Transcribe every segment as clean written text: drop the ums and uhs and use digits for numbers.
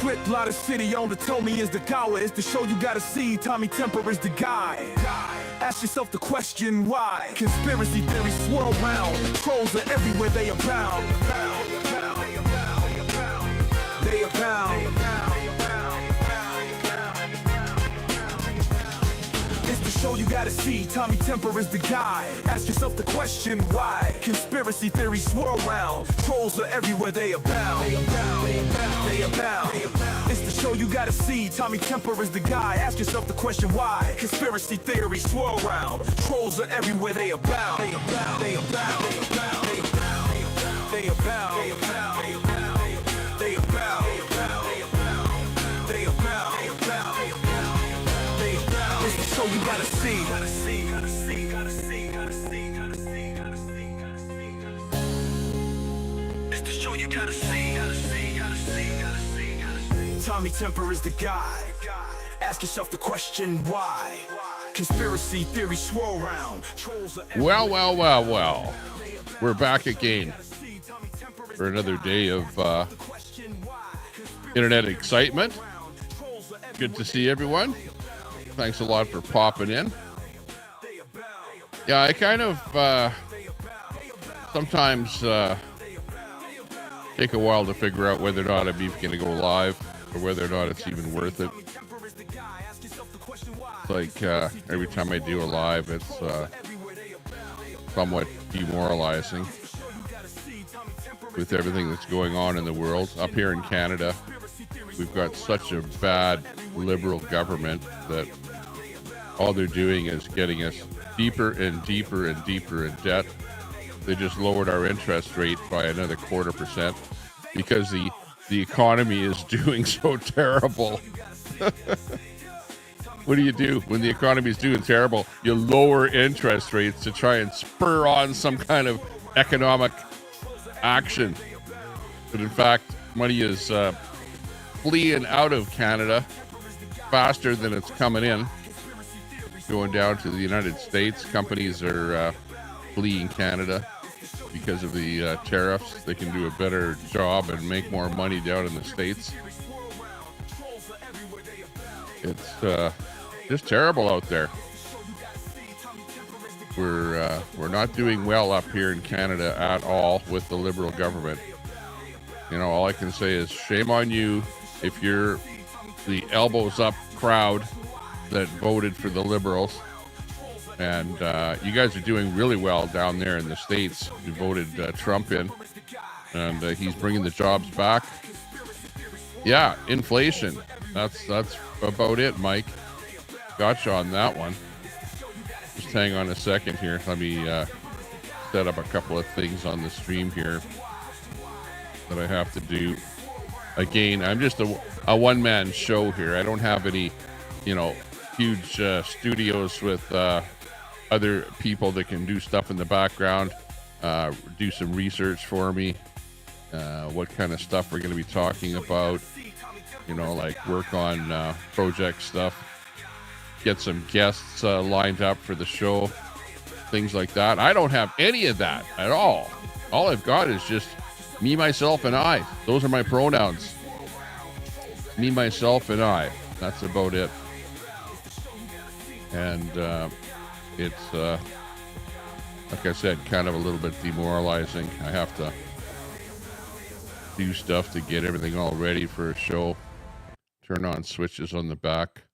script, lot of city owner told me is the coward. It's the show you gotta see, Tommy Temper is the guy. Ask yourself the question why. Conspiracy theories swirl round, trolls are everywhere, they abound. They abound. It's the show you gotta see, Tommy Temper is the guy. Ask yourself the question why. Conspiracy theories swirl round, trolls are everywhere, they abound. They abound. It's the show you gotta see, Tommy Temper is the guy. Ask yourself the question why. Conspiracy theories swirl round, trolls are everywhere, they abound. They abound. They abound. They abound. They abound. They abound. They abound. They abound. It's the show you gotta see. It's the show you gotta see. Tommy Temper is the guy. Ask yourself the question why. Conspiracy theories swirl round. Well. We're back again for another day of internet excitement. Good to see everyone. Thanks a lot for popping in. Yeah, I kind of sometimes take a while to figure out whether or not I'm even going to go live or whether or not it's even worth it. It's like every time I do a live, it's somewhat demoralizing with everything that's going on in the world. Up here in Canada, we've got such a bad liberal government that all they're doing is getting us deeper and deeper and deeper in debt. They just lowered our interest rate by another 0.25% because the economy is doing so terrible. What do when the economy is doing terrible? You lower interest rates to try and spur on some kind of economic action. But in fact, money is fleeing out of Canada faster than it's coming in, going down to the United States. Companies are fleeing Canada because of the tariffs. They can do a better job and make more money down in the States. It's just terrible out there. We're not doing well up here in Canada at all with the Liberal government. You know, all I can say is shame on you if you're the elbows up crowd that voted for the Liberals. And you guys are doing really well down there in the States. You voted Trump in, and he's bringing the jobs back. Yeah, inflation. That's about it, Mike. Gotcha on that one. Just hang on a second here. Let me set up a couple of things on the stream here that I have to do. Again, I'm just a one-man show here. I don't have any, huge studios with other people that can do stuff in the background, do some research for me, what kind of stuff we're going to be talking about, like work on project stuff, get some guests lined up for the show, things like that. I don't have any of that at all. All I've got is just me, myself, and I. Those are my pronouns. Me, myself, and I. That's about it. And it's, like I said, kind of a little bit demoralizing. I have to do stuff to get everything all ready for a show. Turn on switches on the back.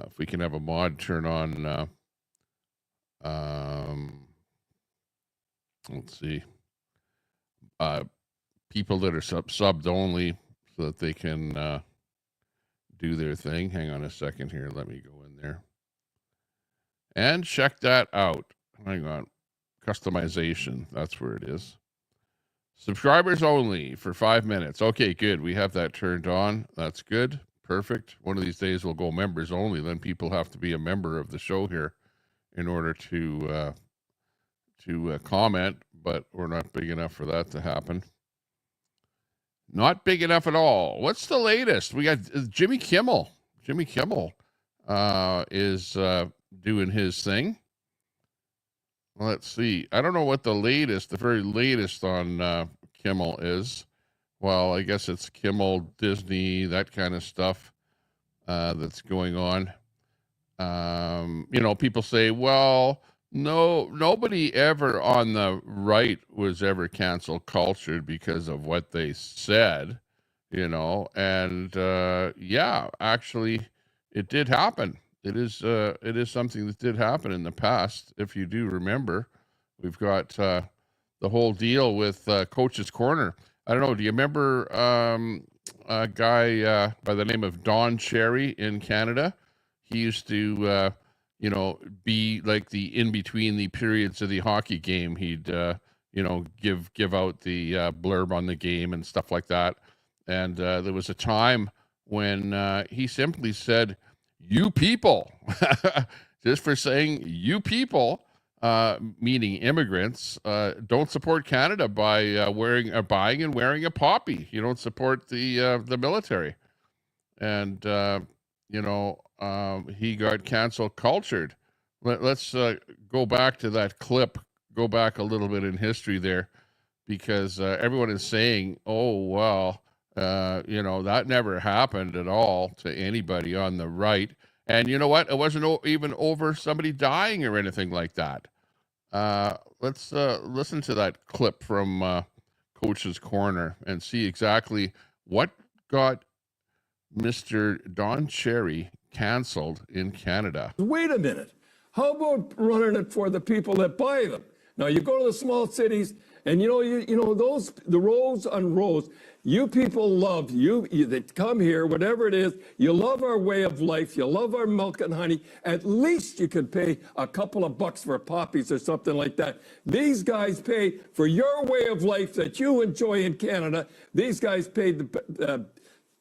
If we can have a mod turn on, let's see, people that are subbed only so that they can do their thing. Hang on a second here. Let me go in there and check that out. Hang on. Customization. That's where it is. Subscribers only for 5 minutes. Okay, good. We have that turned on. That's good. Perfect. One of these days we'll go members only. Then people have to be a member of the show here in order to comment, but we're not big enough for that to happen. Not big enough at all. What's the latest? We got Jimmy Kimmel. Jimmy Kimmel is doing his thing. Let's see. I don't know what the very latest on Kimmel is, well, I guess it's Kimmel, Disney, that kind of stuff that's going on. People say, well, no, nobody ever on the right was ever cancel cultured because of what they said, and yeah, actually, it did happen. It is something that did happen in the past. If you do remember, we've got the whole deal with Coach's Corner. I don't know. Do you remember a guy by the name of Don Cherry in Canada? He used to, be like the in between the periods of the hockey game. He'd, give out the blurb on the game and stuff like that. And there was a time when he simply said, "You people," just for saying "you people," meaning immigrants, don't support Canada by buying and wearing a poppy. You don't support the military, and he got cancel cultured. Let's go back to that clip. Go back a little bit in history there, because everyone is saying, "Oh well, that never happened at all to anybody on the right." And you know what? It wasn't even over somebody dying or anything like that. Let's listen to that clip from Coach's Corner and see exactly what got Mr. Don Cherry canceled in Canada. Wait a minute. How about running it for the people that buy them? Now you go to the small cities, and those the rows on rows. You people love you that come here, whatever it is. You love our way of life. You love our milk and honey. At least you could pay a couple of bucks for poppies or something like that. These guys pay for your way of life that you enjoy in Canada. These guys paid the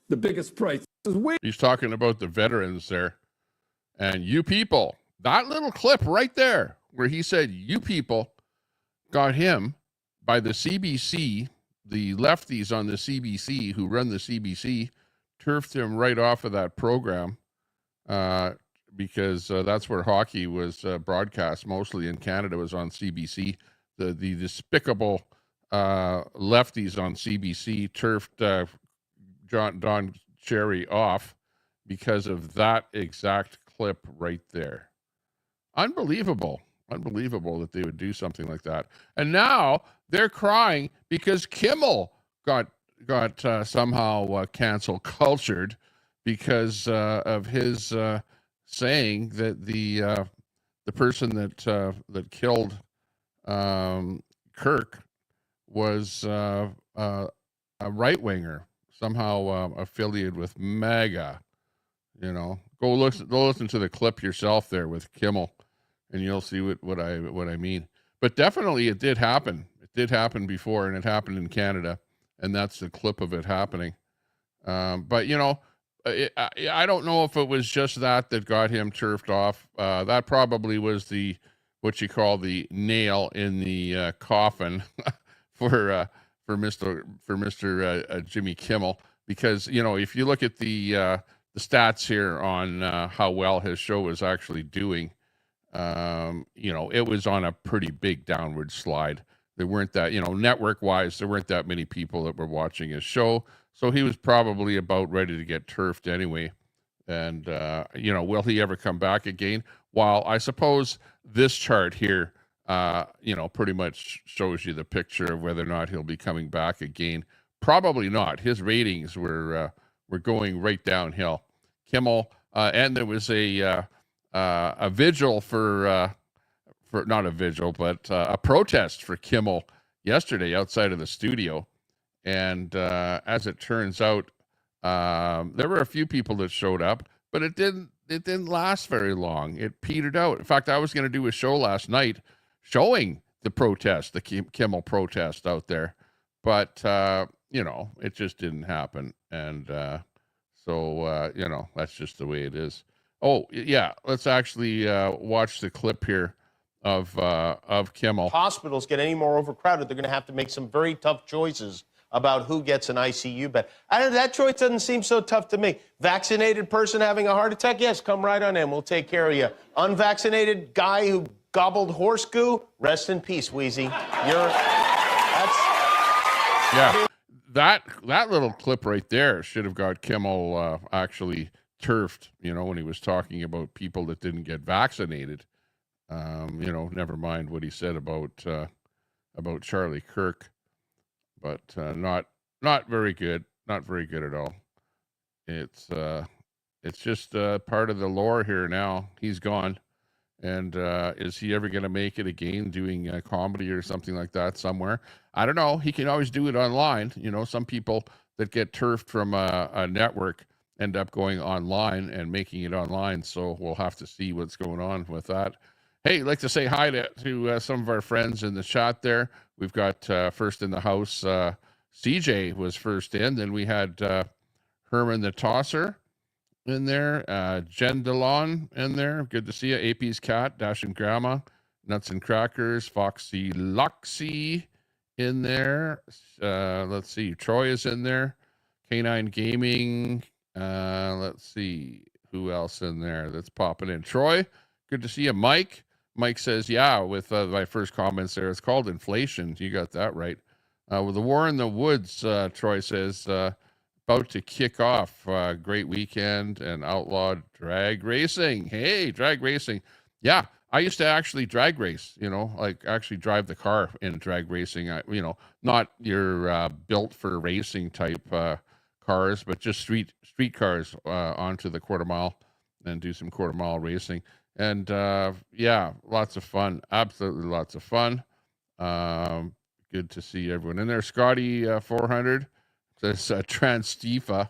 biggest price. He's talking about the veterans there, and you people. That little clip right there, where he said "you people," got him by the CBC. The lefties on the CBC who run the CBC turfed him right off of that program because that's where hockey was broadcast mostly in Canada, was on CBC. The despicable lefties on CBC turfed Don Cherry off because of that exact clip right there. Unbelievable that they would do something like that. And now they're crying because Kimmel got somehow cancel cultured because of his saying that the person that killed Kirk was a right winger, somehow affiliated with MAGA. Go listen to the clip yourself there with Kimmel, and you'll see what I mean. But definitely it did happen. It did happen before, and it happened in Canada, and that's the clip of it happening. But I don't know if it was just that got him turfed off. That probably was what you call the nail in the coffin for Mr. Jimmy Kimmel, because if you look at the stats here on how well his show is actually doing, it was on a pretty big downward slide. There weren't that, network wise, there weren't that many people that were watching his show. So he was probably about ready to get turfed anyway. And, will he ever come back again? While I suppose this chart here, pretty much shows you the picture of whether or not he'll be coming back again. Probably not. His ratings were going right downhill. Kimmel, and there was a vigil for not a vigil, but a protest for Kimmel yesterday outside of the studio. And as it turns out, there were a few people that showed up, but it didn't last very long. It petered out. In fact, I was going to do a show last night showing the protest, the Kimmel protest out there, but it just didn't happen. And so that's just the way it is. Oh yeah, let's actually watch the clip here of Kimmel. Hospitals get any more overcrowded, they're going to have to make some very tough choices about who gets an ICU bed. That choice doesn't seem so tough to me. Vaccinated person having a heart attack, yes, come right on in. We'll take care of you. Unvaccinated guy who gobbled horse goo, rest in peace, Wheezy. that little clip right there should have got Kimmel actually turfed, when he was talking about people that didn't get vaccinated. Never mind what he said about Charlie Kirk, but not very good. Not very good at all. It's just part of the lore here now. He's gone. And is he ever going to make it again doing comedy or something like that somewhere? I don't know. He can always do it online. Some people that get turfed from a network end up going online and making it online. So we'll have to see what's going on with that. Hey, I'd like to say hi to some of our friends in the chat there. We've got first in the house, CJ was first in. Then we had Herman the Tosser in there, Jen DeLon in there. Good to see you. AP's Cat, Dashing Grandma, Nuts and Crackers, Foxy Luxy in there. Let's see. Troy is in there. K9 Gaming. Let's see. Who else in there that's popping in? Troy, good to see you. Mike. Mike says, yeah, with my first comments there, it's called inflation. You got that right. With the war in the woods, Troy says, about to kick off. Great weekend and outlawed drag racing. Hey, drag racing. Yeah, I used to actually drag race, like actually drive the car in drag racing. Not your built for racing type cars, but just street cars onto the quarter mile and do some quarter mile racing. And yeah, lots of fun. Absolutely lots of fun. Good to see everyone in there. Scotty 400 says Transtifa.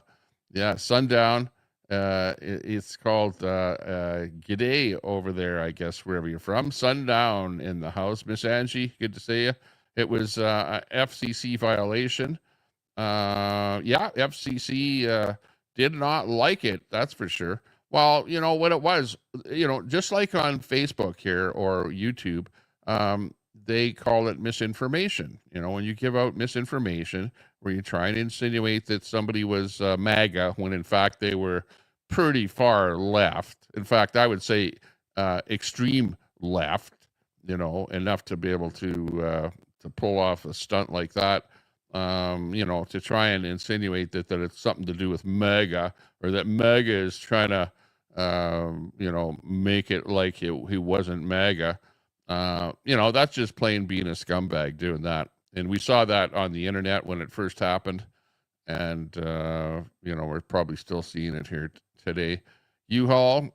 Yeah, Sundown. It's called G'day over there, I guess, wherever you're from. Sundown in the house. Miss Angie, good to see you. It was a FCC violation. Yeah, FCC did not like it, that's for sure. Well, what it was, just like on Facebook here or YouTube, they call it misinformation. When you give out misinformation, where you try and insinuate that somebody was MAGA when in fact they were pretty far left. In fact, I would say extreme left, enough to be able to pull off a stunt like that. To try and insinuate that it's something to do with MAGA, or that MAGA is trying to, make it like he wasn't MAGA. That's just plain being a scumbag doing that. And we saw that on the internet when it first happened. And, we're probably still seeing it here today. U-Haul,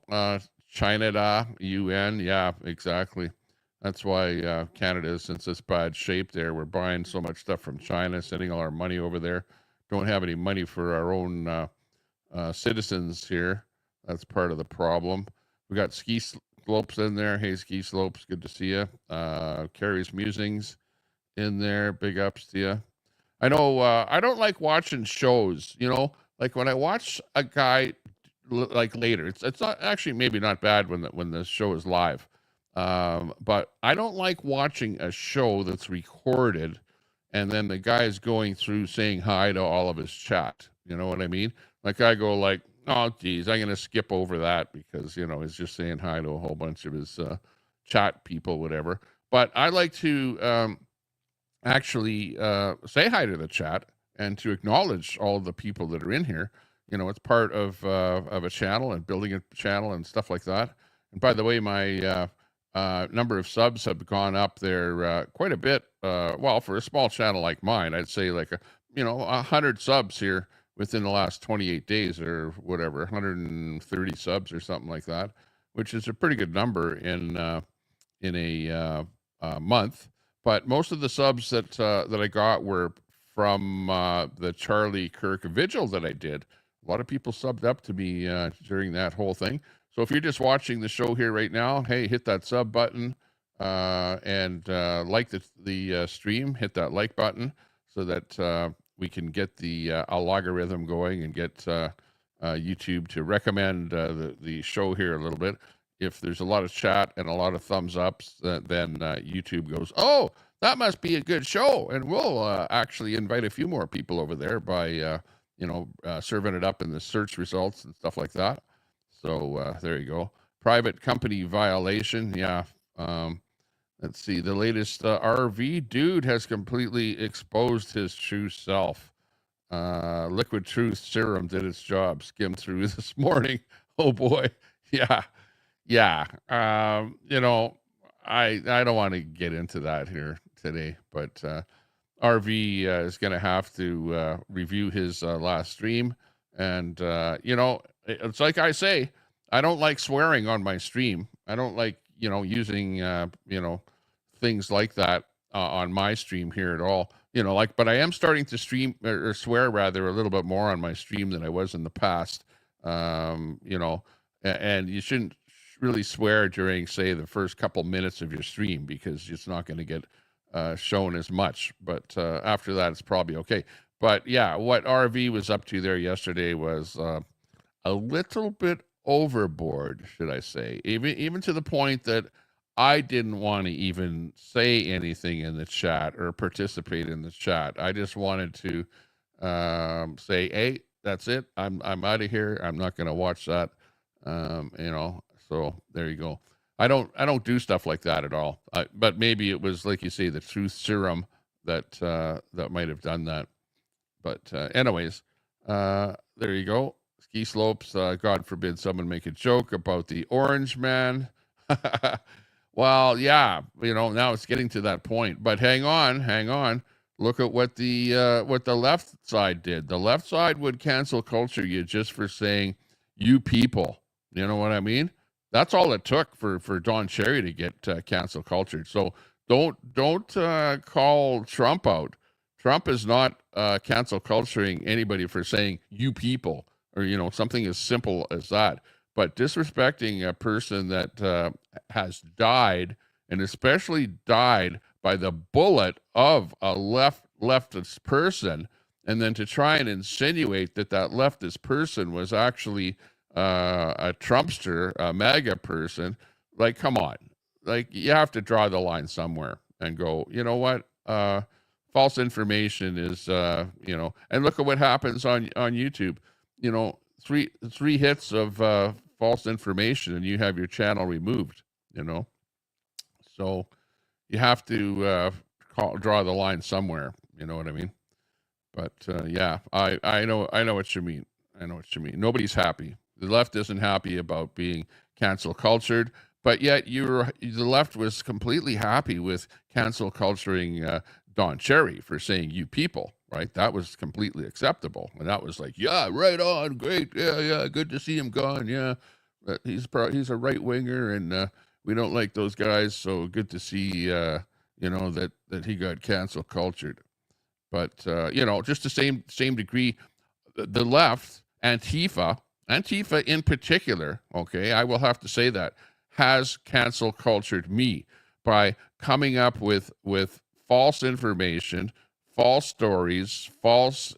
China, UN. Yeah, exactly. That's why Canada is in such bad shape there. We're buying so much stuff from China, sending all our money over there. Don't have any money for our own citizens here. That's part of the problem. We got Ski Slopes in there. Hey, Ski Slopes, good to see you. Carrie's Musings in there. Big ups to you. I know I don't like watching shows, like when I watch a guy like later, it's not actually maybe not bad when the show is live. But I don't like watching a show that's recorded and then the guy's going through saying hi to all of his chat. You know what I mean? Like I go like, oh, geez, I'm going to skip over that because, he's just saying hi to a whole bunch of his chat people, whatever. But I like to actually say hi to the chat and to acknowledge all of the people that are in here. It's part of a channel and building a channel and stuff like that. And by the way, my number of subs have gone up there quite a bit. Well, for a small channel like mine, I'd say like 100 subs here within the last 28 days or whatever, 130 subs or something like that, which is a pretty good number in a month. But most of the subs that I got were from the Charlie Kirk vigil that I did. A lot of people subbed up to me during that whole thing. So if you're just watching the show here right now, hey, hit that sub button and like the stream. Hit that like button so that we can get the algorithm going and get YouTube to recommend the show here a little bit. If there's a lot of chat and a lot of thumbs ups, then YouTube goes, oh, that must be a good show. And we'll actually invite a few more people over there by, serving it up in the search results and stuff like that. So there you go. Private company violation. Yeah. Let's see. The latest RV dude has completely exposed his true self. Liquid Truth Serum did its job. Skimmed through this morning. Oh boy. Yeah. Yeah. I don't want to get into that here today, but RV is going to have to review his last stream. And, it's like I say, I don't like swearing on my stream. I don't like, using, things like that on my stream here at all. But I am starting to stream or swear rather a little bit more on my stream than I was in the past. And you shouldn't really swear during, say, the first couple minutes of your stream because it's not going to get shown as much. But after that, it's probably okay. But yeah, what RV was up to there yesterday was a little bit overboard, should I say? Even to the point that I didn't want to even say anything in the chat or participate in the chat. I just wanted to say, "Hey, that's it. I'm out of here. I'm not going to watch that." So there you go. I don't do stuff like that at all. But maybe it was, like you say, the truth serum that might have done that. But anyways, there you go. Ski slopes. God forbid someone make a joke about the orange man. Well, yeah, now it's getting to that point. But hang on. Look at what the left side did. The left side would cancel culture you just for saying "you people." You know what I mean? That's all it took for Don Cherry to get cancel cultured. So don't call Trump out. Trump is not cancel culturing anybody for saying "you people" or something as simple as that. But disrespecting a person that has died, and especially died by the bullet of a leftist person, and then to try and insinuate that leftist person was actually a Trumpster, a MAGA person, like, come on. Like, you have to draw the line somewhere and go, you know what? False information is, and look at what happens on YouTube. Three hits of false information and you have your channel removed, so you have to draw the line somewhere. You know what I mean? But yeah, I know what you mean. Nobody's happy. The left isn't happy about being cancel cultured, but yet the left was completely happy with cancel culturing Don Cherry for saying "you people." Right? That was completely acceptable. And that was like, yeah, right on. Great. Yeah. Good to see him gone. Yeah. But he's a right winger and we don't like those guys. So good to see, that he got cancel cultured. But, just the same degree, the left, Antifa in particular, okay, I will have to say that, has cancel cultured me by coming up with false information, false stories, false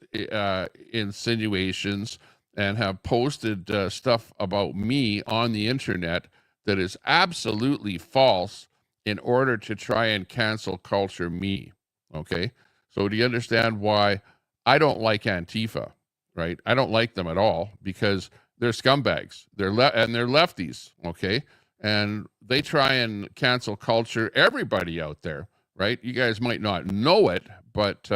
insinuations, and have posted stuff about me on the internet that is absolutely false in order to try and cancel culture me. Okay? So do you understand why I don't like Antifa, right? I don't like them at all because they're scumbags. They're lefties, okay? And they try and cancel culture everybody out there, right? You guys might not know it, but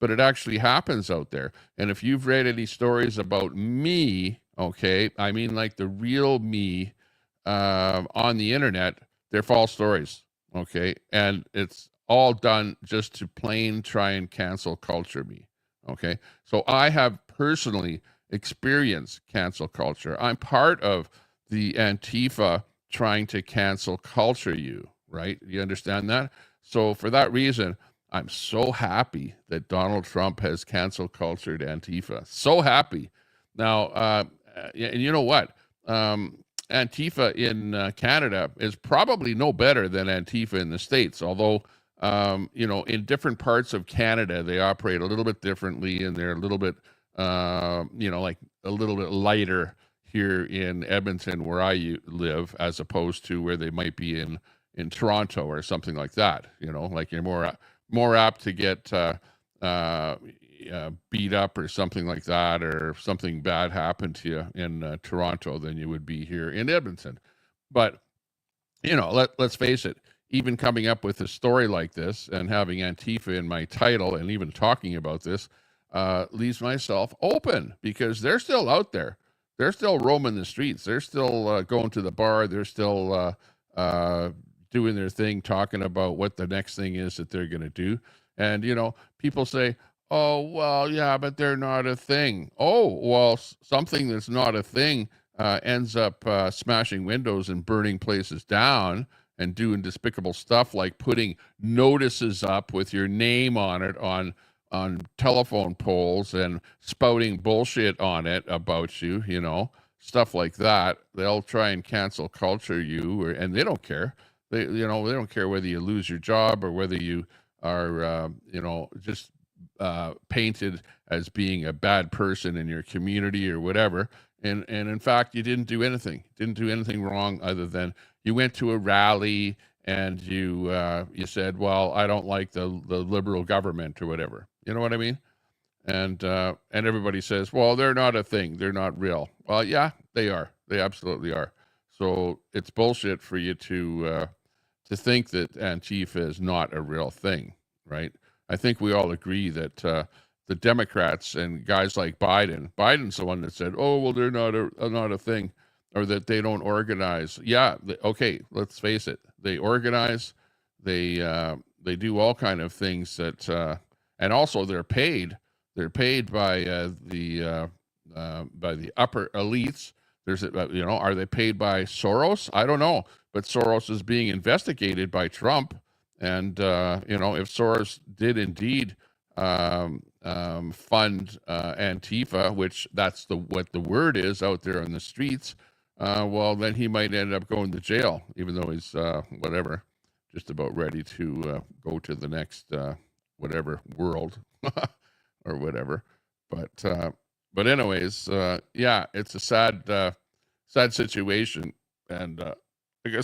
it actually happens out there. And if you've read any stories about me, okay, I mean like the real me on the internet, they're false stories, okay? And it's all done just to plain try and cancel culture me, okay? So I have personally experienced cancel culture. I'm part of the Antifa trying to cancel culture you, right? You understand that? So for that reason, I'm so happy that Donald Trump has cancel cultured Antifa. So happy. Now, and you know what? Antifa in Canada is probably no better than Antifa in the States, although, in different parts of Canada, they operate a little bit differently and they're a little bit, like a little bit lighter here in Edmonton where I live, as opposed to where they might be in Toronto or something like that. Like you're more apt to get beat up or something like that, or something bad happened to you in Toronto than you would be here in Edmonton. But let's face it, even coming up with a story like this and having Antifa in my title and even talking about this, leaves myself open, because they're still out there. They're still roaming the streets. They're still going to the bar. They're still doing their thing, talking about what the next thing is that they're going to do. And, people say, oh, well, yeah, but they're not a thing. Oh, well, something that's not a thing ends up smashing windows and burning places down and doing despicable stuff like putting notices up with your name on it on telephone poles and spouting bullshit on it about you, stuff like that. They'll try and cancel culture you, and they don't care. They don't care whether you lose your job or whether you are, just painted as being a bad person in your community or whatever. And in fact, you didn't do anything wrong, other than you went to a rally and you said, well, I don't like the liberal government or whatever. You know what I mean? And everybody says, well, they're not a thing. They're not real. Well, yeah, they are. They absolutely are. So it's bullshit for you to think that Antifa is not a real thing, right? I think we all agree that the Democrats and guys like Biden's the one that said, oh, well, they're not a thing, or that they don't organize. Yeah, okay, let's face it. They organize. They do all kind of things that, and also they're paid. They're paid by the upper elites. There's, are they paid by Soros? I don't know, but Soros is being investigated by Trump, and if Soros did indeed fund Antifa, which that's what the word is out there on the streets, well, then he might end up going to jail, even though he's whatever, just about ready to go to the next whatever world or whatever. But anyways, yeah, it's a sad situation, and like I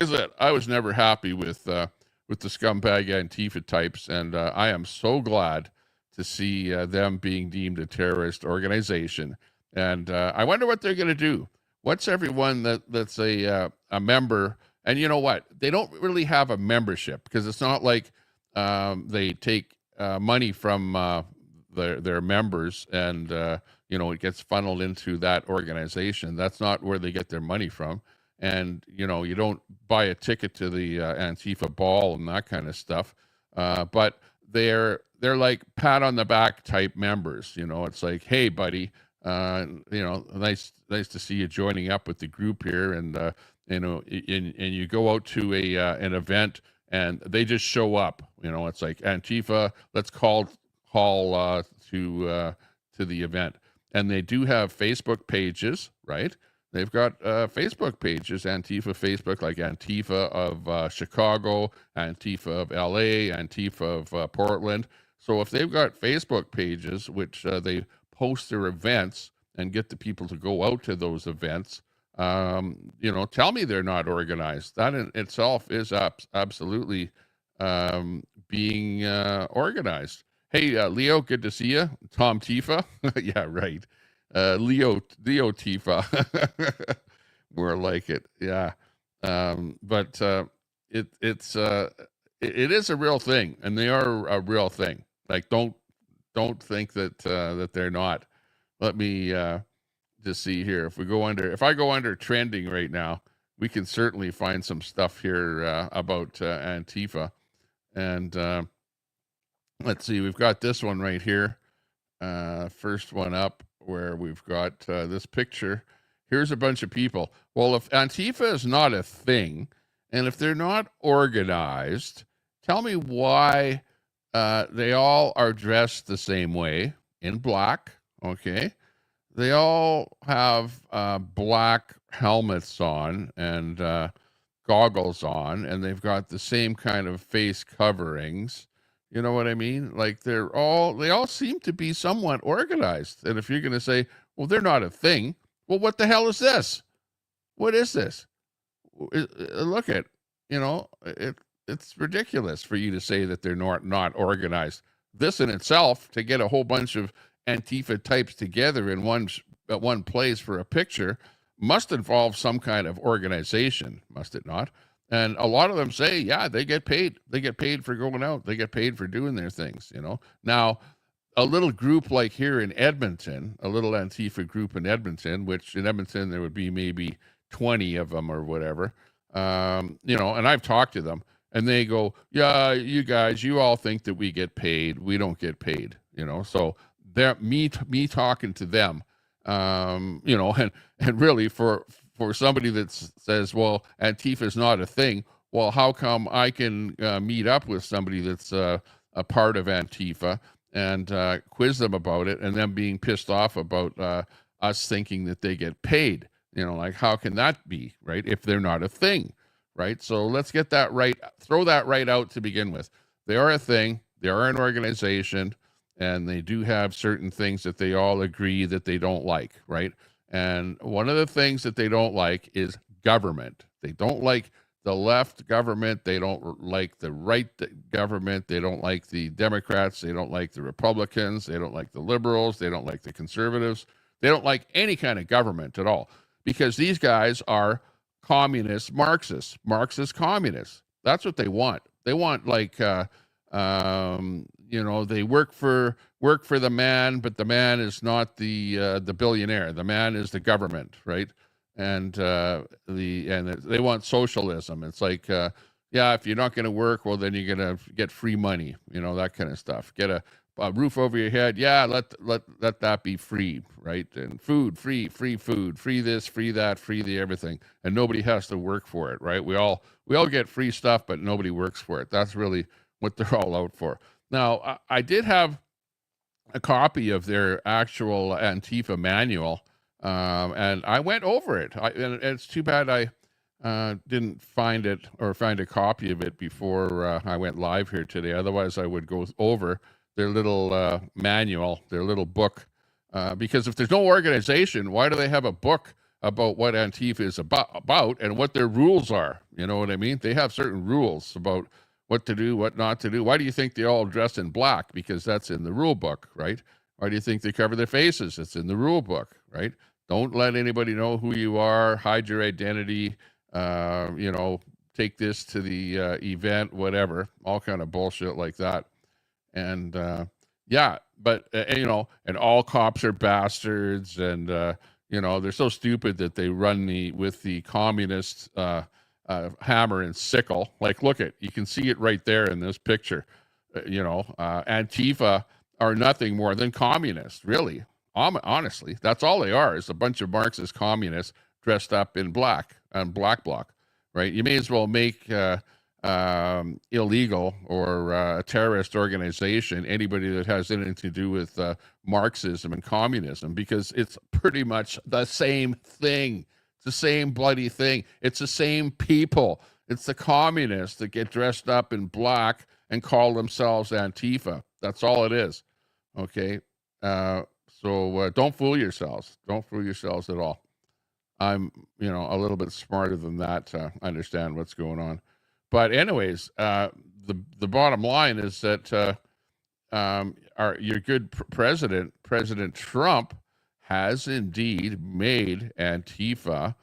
said, I was never happy with the scumbag Antifa types, and I am so glad to see them being deemed a terrorist organization. And I wonder what they're going to do. What's everyone that's a member? And you know what? They don't really have a membership, because it's not like they take money from their members and it gets funneled into that organization. That's not where they get their money from. And you don't buy a ticket to the Antifa ball and that kind of stuff. But they're like pat on the back type members. It's like, hey, buddy, nice to see you joining up with the group here, and and you go out to an event and they just show up. It's like, Antifa, let's call to the event. And they do have Facebook pages, right? They've got Facebook pages, Antifa Facebook, like Antifa of Chicago, Antifa of LA, Antifa of Portland. So if they've got Facebook pages, which they post their events and get the people to go out to those events, tell me they're not organized. That in itself is absolutely being organized. Hey, Leo, good to see you. Tom Tifa. Yeah, right. Leo Tifa. More like it. Yeah. But it is a real thing, and they are a real thing. Like, don't think that they're not. Let me just see here. If I go under trending right now, we can certainly find some stuff here about Antifa. And let's see, we've got this one right here. First one up, where we've got this picture. Here's a bunch of people. Well, if Antifa is not a thing, and if they're not organized, tell me why they all are dressed the same way, in black, okay? They all have black helmets on and goggles on, and they've got the same kind of face coverings. You know what I mean? Like, they all seem to be somewhat organized. And if you're going to say, well, they're not a thing, well, what the hell is this? What is this? Look at, it's ridiculous for you to say that they're not organized. This in itself, to get a whole bunch of Antifa types together in one place for a picture, must involve some kind of organization, must it not? And a lot of them say, yeah, they get paid. They get paid for going out. They get paid for doing their things, Now, a little group like here in Edmonton, a little Antifa group in Edmonton, which in Edmonton there would be maybe 20 of them or whatever, you know, and I've talked to them and they go, yeah, you guys, you all think that we get paid. We don't get paid, you know, so they're me talking to them, you know, and really for somebody that says, well, Antifa is not a thing. Well, how come I can meet up with somebody that's a part of Antifa and quiz them about it, and them being pissed off about us thinking that they get paid? You know, like, how can that be, right, if they're not a thing, right? So let's get that right, throw that right out to begin with. They are a thing, they are an organization, and they do have certain things that they all agree that they don't like, right? And one of the things that they don't like is government. They don't like the left government. They don't like the right government. They don't like the Democrats. They don't like the Republicans. They don't like the liberals. They don't like the conservatives. They don't like any kind of government at all, because these guys are communist Marxists, Marxist communists. That's what they want. They want, like, you know, they work for the man, but the man is not the billionaire. The man is the government, right? And they want socialism. It's like, yeah, if you're not going to work, well, then you're going to get free money, you know, that kind of stuff. Get a roof over your head. Yeah, let that be free, right? And food, free food, free this, free that, free the everything, and nobody has to work for it, right? We all get free stuff, but nobody works for it. That's really what they're all out for. Now, I did have a copy of their actual Antifa manual, and I went over it. And it's too bad I didn't find it or find a copy of it before I went live here today. Otherwise, I would go over their little manual, their little book, because if there's no organization, why do they have a book about what Antifa is about and what their rules are? You know what I mean? They have certain rules about what to do, what not to do. Why do you think they all dress in black? Because that's in the rule book, right? Why do you think they cover their faces? It's in the rule book, right? Don't let anybody know who you are, hide your identity, you know, take this to the event, whatever, all kind of bullshit like that. And yeah, but you know, and all cops are bastards, and you know, they're so stupid that they run with the communist hammer and sickle. Like, look at, you can see it right there in this picture. You know, Antifa are nothing more than communists, really. Honestly, that's all they are, is a bunch of Marxist communists dressed up in black and black bloc, right? You may as well make illegal or a terrorist organization anybody that has anything to do with Marxism and communism, because it's pretty much the same thing. It's the same bloody thing. It's the same people. It's the communists that get dressed up in black and call themselves Antifa. That's all it is. Okay. So don't fool yourselves. Don't fool yourselves at all. I'm, you know, a little bit smarter than that to understand what's going on. But anyways, the bottom line is that your good President Trump, has indeed made Antifa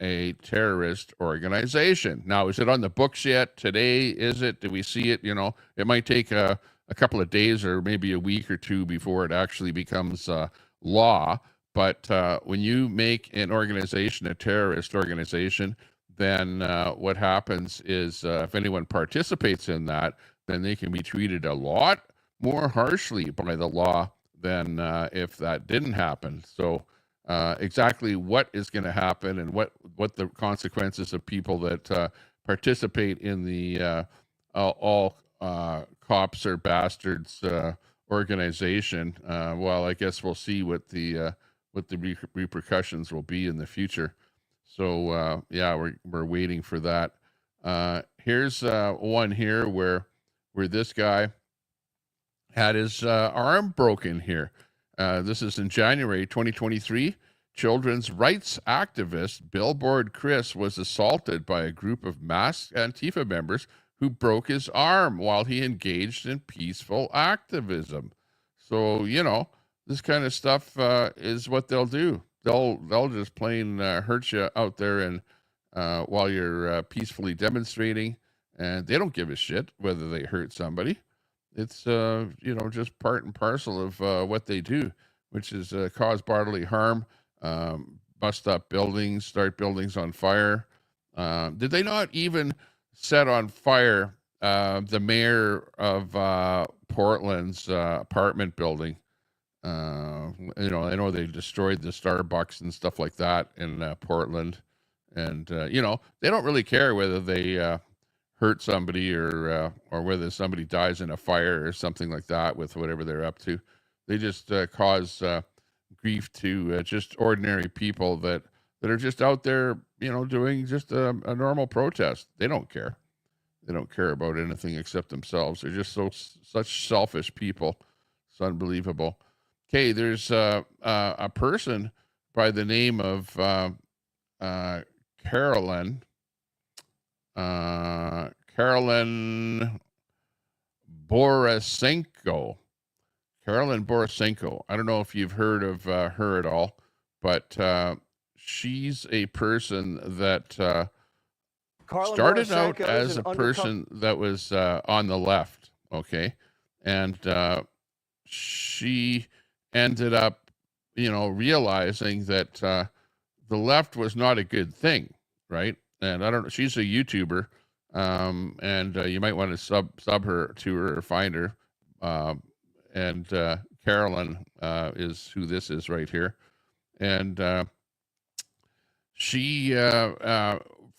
a terrorist organization. Now, is it on the books yet? Today, is it? Do we see it? You know, it might take a couple of days or maybe a week or two before it actually becomes law. But when you make an organization a terrorist organization, then what happens is if anyone participates in that, then they can be treated a lot more harshly by the law than if that didn't happen. So exactly what is going to happen and what the consequences of people that participate in the all cops are bastards organization, well, I guess we'll see what the repercussions will be in the future. So yeah, we're waiting for that. Here's one here where this guy had his arm broken here. This is in January 2023. Children's rights activist Billboard Chris was assaulted by a group of masked Antifa members who broke his arm while he engaged in peaceful activism. So, you know, this kind of stuff is what they'll do. They'll just plain hurt you out there and while you're peacefully demonstrating, and they don't give a shit whether they hurt somebody. It's just part and parcel of what they do, which is cause bodily harm, bust up buildings, start buildings on fire. Did they not even set on fire the mayor of Portland's apartment building? I know they destroyed the Starbucks and stuff like that in Portland, and they don't really care whether they hurt somebody or whether somebody dies in a fire or something like that with whatever they're up to. They just cause grief to just ordinary people that are just out there, doing just a normal protest. They don't care. They don't care about anything except themselves. They're just such selfish people. It's unbelievable. Okay, there's a person by the name of Carolyn Borisenko. Carolyn Borisenko. I don't know if you've heard of her at all, but she's a person that started out as a person that was on the left, okay? And she ended up, realizing that the left was not a good thing, right? And I don't know, she's a YouTuber, and you might want to sub her to her or find her. And Carolyn is who this is right here. And she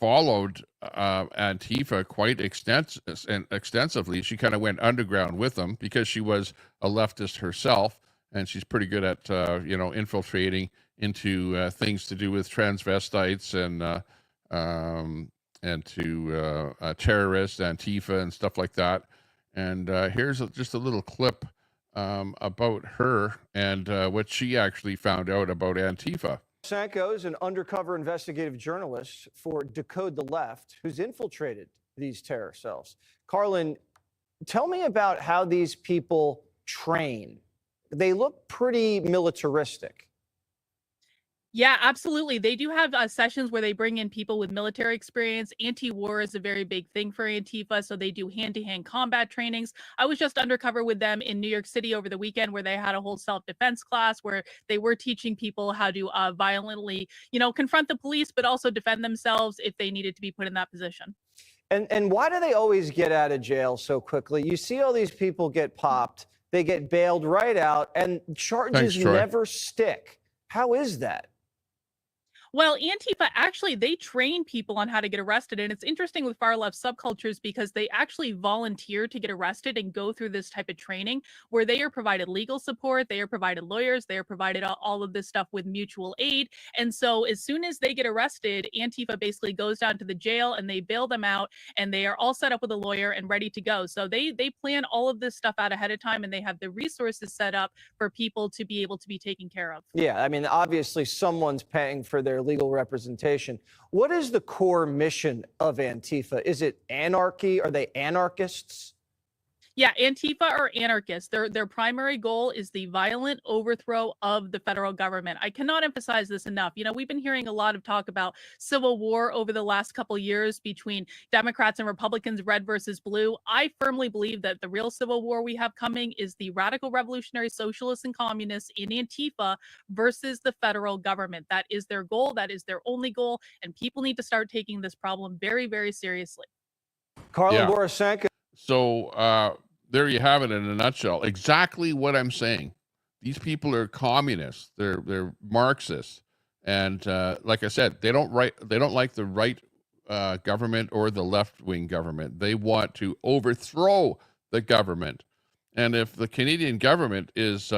followed Antifa quite extensively. She kind of went underground with them because she was a leftist herself, and she's pretty good at infiltrating into things to do with transvestites and to terrorists, Antifa, and stuff like that. And here's just a little clip about her and what she actually found out about Antifa. Sanko is an undercover investigative journalist for Decode the Left who's infiltrated these terror cells. Carlin, tell me about how these people train. They look pretty militaristic. Yeah, absolutely. They do have sessions where they bring in people with military experience. Anti-war is a very big thing for Antifa, so they do hand-to-hand combat trainings. I was just undercover with them in New York City over the weekend, where they had a whole self-defense class where they were teaching people how to violently, confront the police, but also defend themselves if they needed to be put in that position. And why do they always get out of jail so quickly? You see all these people get popped, they get bailed right out, and charges never stick. How is that? Well, Antifa, actually, they train people on how to get arrested. And it's interesting with far left subcultures because they actually volunteer to get arrested and go through this type of training where they are provided legal support, they are provided lawyers, they are provided all of this stuff with mutual aid. And so as soon as they get arrested, Antifa basically goes down to the jail and they bail them out, and they are all set up with a lawyer and ready to go. So they plan all of this stuff out ahead of time, and they have the resources set up for people to be able to be taken care of. Yeah, I mean, obviously someone's paying for their legal representation. What is the core mission of Antifa? Is it anarchy? Are they anarchists? Yeah, Antifa are anarchists. Their primary goal is the violent overthrow of the federal government. I cannot emphasize this enough. We've been hearing a lot of talk about civil war over the last couple years between Democrats and Republicans, red versus blue. I firmly believe that the real civil war we have coming is the radical revolutionary socialists and communists in Antifa versus the federal government. That is their goal. That is their only goal. And people need to start taking this problem very, very seriously. Carlin Borisenko. So there you have it in a nutshell. Exactly what I'm saying. These people are communists. They're Marxists, and like I said, they don't like the right government or the left-wing government. They want to overthrow the government. And if the Canadian government is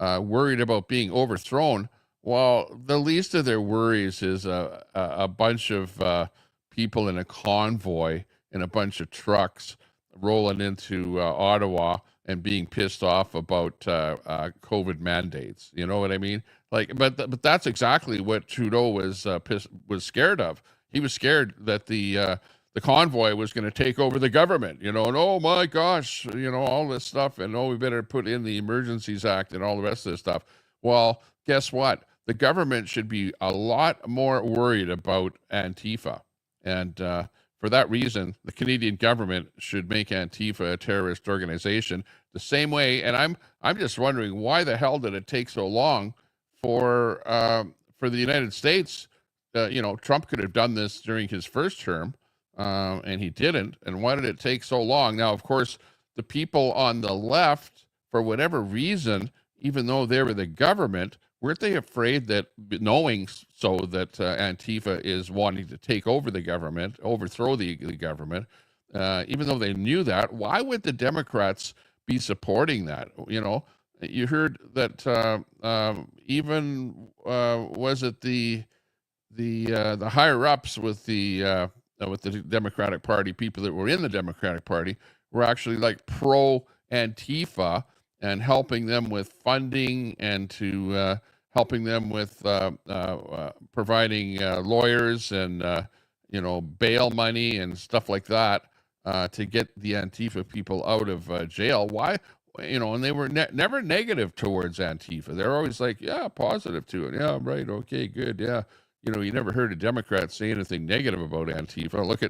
worried about being overthrown, well, the least of their worries is a bunch of people in a convoy in a bunch of trucks rolling into Ottawa and being pissed off about COVID mandates. You know what I mean? But that's exactly what Trudeau was scared of. He was scared that the convoy was going to take over the government. And oh my gosh, all this stuff, and we better put in the Emergencies Act and all the rest of this stuff. Well, guess what? The government should be a lot more worried about Antifa and for that reason, the Canadian government should make Antifa a terrorist organization the same way. And I'm just wondering, why the hell did it take so long for the United States? Trump could have done this during his first term, and he didn't. And why did it take so long? Now, of course, the people on the left, for whatever reason, even though they were the government, weren't they afraid that, knowing so that Antifa is wanting to take over the government, overthrow the government, even though they knew that, why would the Democrats be supporting that? You heard that even was it the higher ups with the Democratic Party, people that were in the Democratic Party were actually like pro Antifa and helping them with funding and to helping them with providing lawyers and bail money and stuff like that to get the Antifa people out of jail. Why? And they were never negative towards Antifa. They're always like, yeah, positive to it. Yeah, right. Okay, good. Yeah. You never heard a Democrat say anything negative about Antifa. Look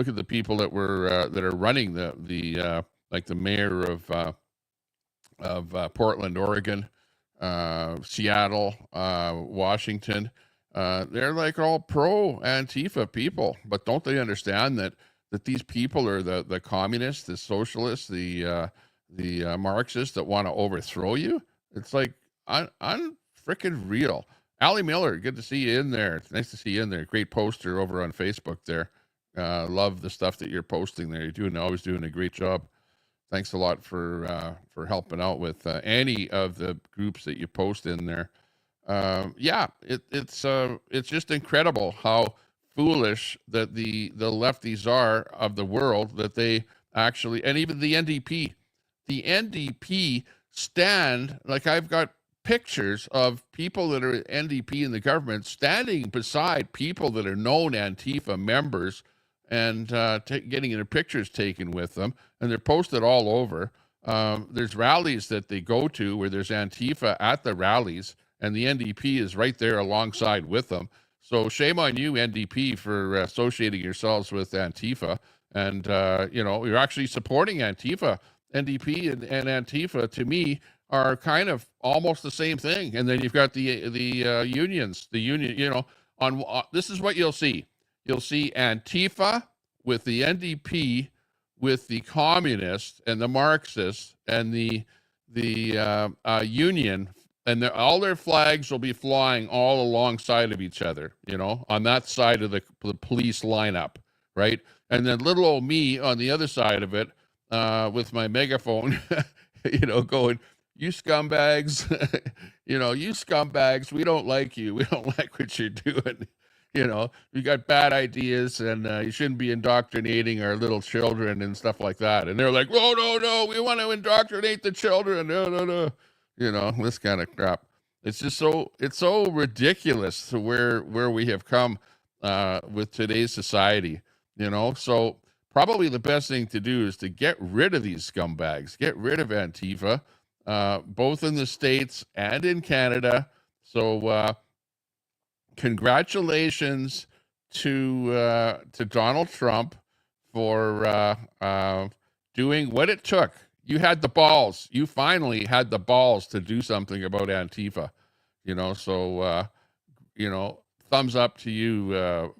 at the people that were that are running the like the mayor of Portland, Oregon, Seattle, Washington. They're like all pro Antifa people, but don't they understand that these people are the communists, the socialists, the Marxists that want to overthrow you? It's like freaking real. Allie Miller, good to see you in there. It's nice to see you in there. Great poster over on Facebook there. Love the stuff that you're posting there. You're always doing a great job. Thanks a lot for helping out with any of the groups that you post in there. It's just incredible how foolish that the lefties are of the world, that they actually, and even the NDP stand, like I've got pictures of people that are NDP in the government standing beside people that are known Antifa members and getting their pictures taken with them, and they're posted all over. There's rallies that they go to where there's Antifa at the rallies, and the NDP is right there alongside with them. So shame on you, NDP, for associating yourselves with Antifa, and you're actually supporting Antifa. NDP and Antifa, to me, are kind of almost the same thing. And then you've got the unions. The union, this is what you'll see. You'll see Antifa with the NDP, with the communists and the Marxists and the union, and all their flags will be flying all alongside of each other, on that side of the police lineup, right? And then little old me on the other side of it, with my megaphone, going, you scumbags, you scumbags, we don't like you. We don't like what you're doing. You got bad ideas, and you shouldn't be indoctrinating our little children and stuff like that. And they're like, oh, no, we want to indoctrinate the children. No. This kind of crap. It's just it's so ridiculous to where we have come with today's society, So probably the best thing to do is to get rid of these scumbags, get rid of Antifa, both in the States and in Canada. So congratulations to Donald Trump for doing what it took. You had the balls. You finally had the balls to do something about Antifa. So thumbs up to you,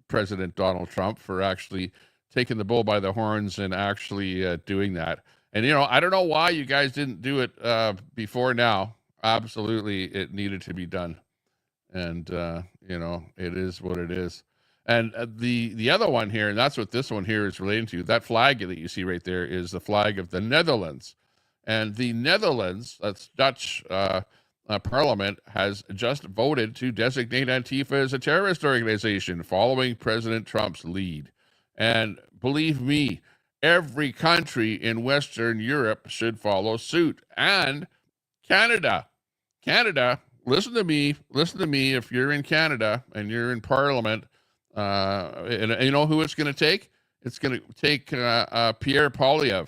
President Donald Trump, for actually taking the bull by the horns and actually doing that. And, I don't know why you guys didn't do it before now. Absolutely, it needed to be done. And, it is what it is. And the other one here, and that's what this one here is relating to, that flag that you see right there is the flag of the Netherlands. And the Netherlands, that's Dutch parliament, has just voted to designate Antifa as a terrorist organization following President Trump's lead. And believe me, every country in Western Europe should follow suit. And Canada, listen to me if you're in Canada and you're in parliament, and you know who it's going to take? It's going to take Pierre Poilievre,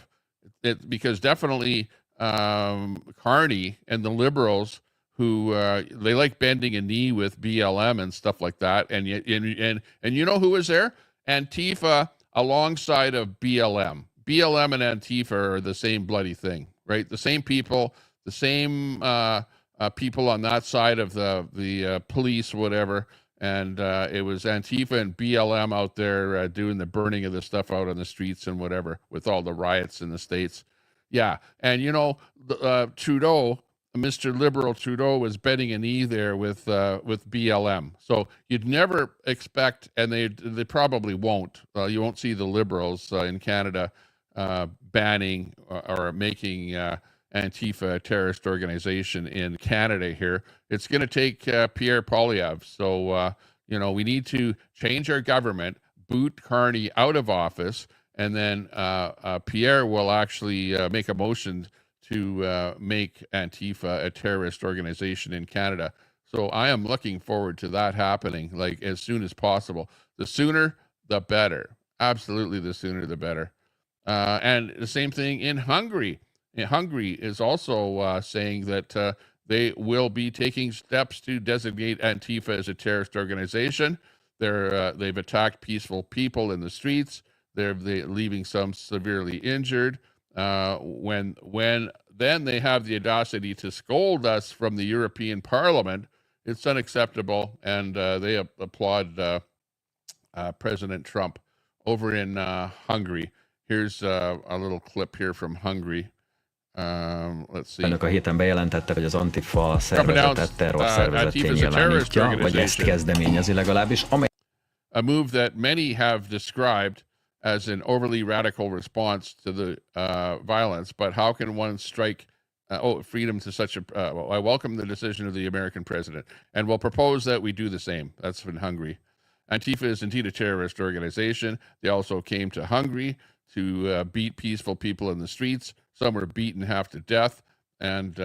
because definitely Carney and the liberals, who they like bending a knee with BLM and stuff like that. And you know who was there? Antifa alongside of BLM. BLM and Antifa are the same bloody thing, right? The same people, the same people on that side of the police, whatever. And it was Antifa and BLM out there doing the burning of the stuff out on the streets and whatever, with all the riots in the States. Yeah. And, you know, Trudeau, Mr. Liberal Trudeau, was bending a knee there with BLM. So you'd never expect, and they probably won't. You won't see the Liberals in Canada banning or making Antifa a terrorist organization in Canada here. It's going to take Pierre Poilievre. So, you know, we need to change our government, boot Carney out of office, and then Pierre will actually make a motion to make Antifa a terrorist organization in Canada. So I am looking forward to that happening, like, as soon as possible. The sooner, the better. Absolutely, the sooner, the better. And the same thing in Hungary. Hungary is also saying that they will be taking steps to designate Antifa as a terrorist organization. They've attacked peaceful people in the streets. They're leaving some severely injured. Then they have the audacity to scold us from the European Parliament. It's unacceptable, and they applaud President Trump over in Hungary. Here's a little clip here from Hungary. Let's see. Önök a héten bejelentette, hogy az Antifa szervezetet terrorszervezetté nyilvánítja, vagy ezt kezdeményezi legalábbis. A move that many have described as an overly radical response to the violence, but how can one strike freedom to such a... I welcome the decision of the American president and will propose that we do the same. That's in Hungary. Antifa is indeed a terrorist organization. They also came to Hungary to beat peaceful people in the streets. Some were beaten half to death. And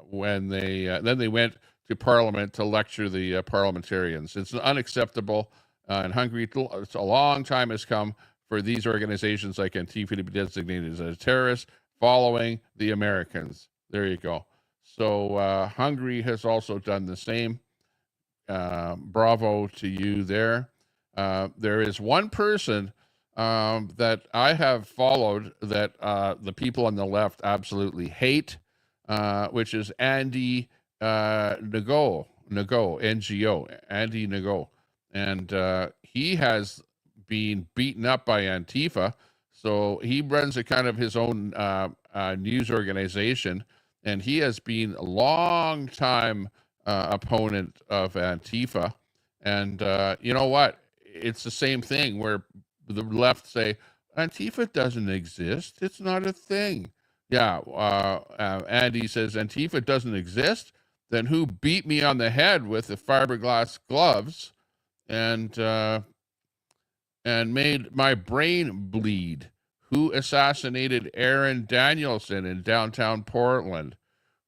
when then they went to Parliament to lecture the parliamentarians. It's unacceptable in Hungary. It's a long time has come for these organizations like Antifa to be designated as a terrorist, following the Americans. There you go. So Hungary has also done the same. Bravo to you there. There is one person that I have followed that the people on the left absolutely hate, which is Andy Ngo, NGO, Andy Ngo. And he has been beaten up by Antifa. So he runs a kind of his own news organization, and he has been a long time opponent of Antifa. And you know what? It's the same thing where the left say, Antifa doesn't exist. It's not a thing. Yeah. Andy says, Antifa doesn't exist? Then who beat me on the head with the fiberglass gloves and made my brain bleed? Who assassinated Aaron Danielson in downtown Portland?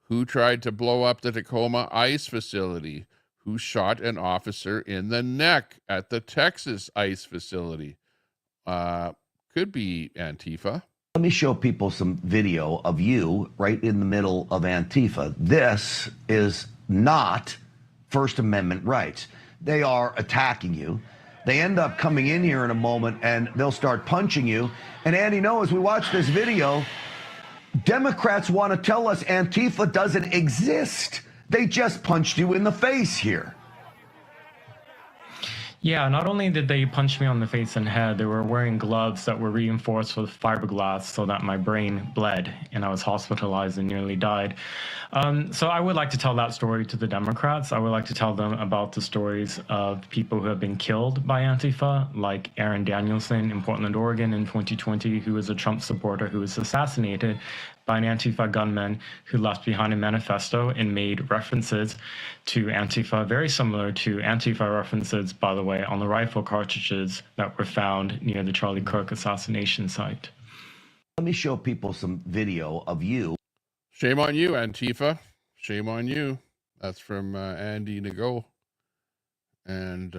Who tried to blow up the Tacoma ICE facility? Who shot an officer in the neck at the Texas ICE facility? Could be Antifa. Let me show people some video of you right in the middle of Antifa. This is not First Amendment rights. They are attacking you. They end up coming in here in a moment and they'll start punching you. And Andy, as we watch this video, Democrats want to tell us Antifa doesn't exist. They just punched you in the face here. Yeah, not only did they punch me on the face and head, they were wearing gloves that were reinforced with fiberglass so that my brain bled and I was hospitalized and nearly died. So I would like to tell that story to the Democrats. I would like to tell them about the stories of people who have been killed by Antifa, like Aaron Danielson in Portland, Oregon in 2020, who was a Trump supporter who was assassinated by an Antifa gunman who left behind a manifesto and made references to Antifa, very similar to Antifa references, by the way, on the rifle cartridges that were found near the Charlie Kirk assassination site. Let me show people some video of you. Shame on you, Antifa. Shame on you. That's from Andy Ngo. And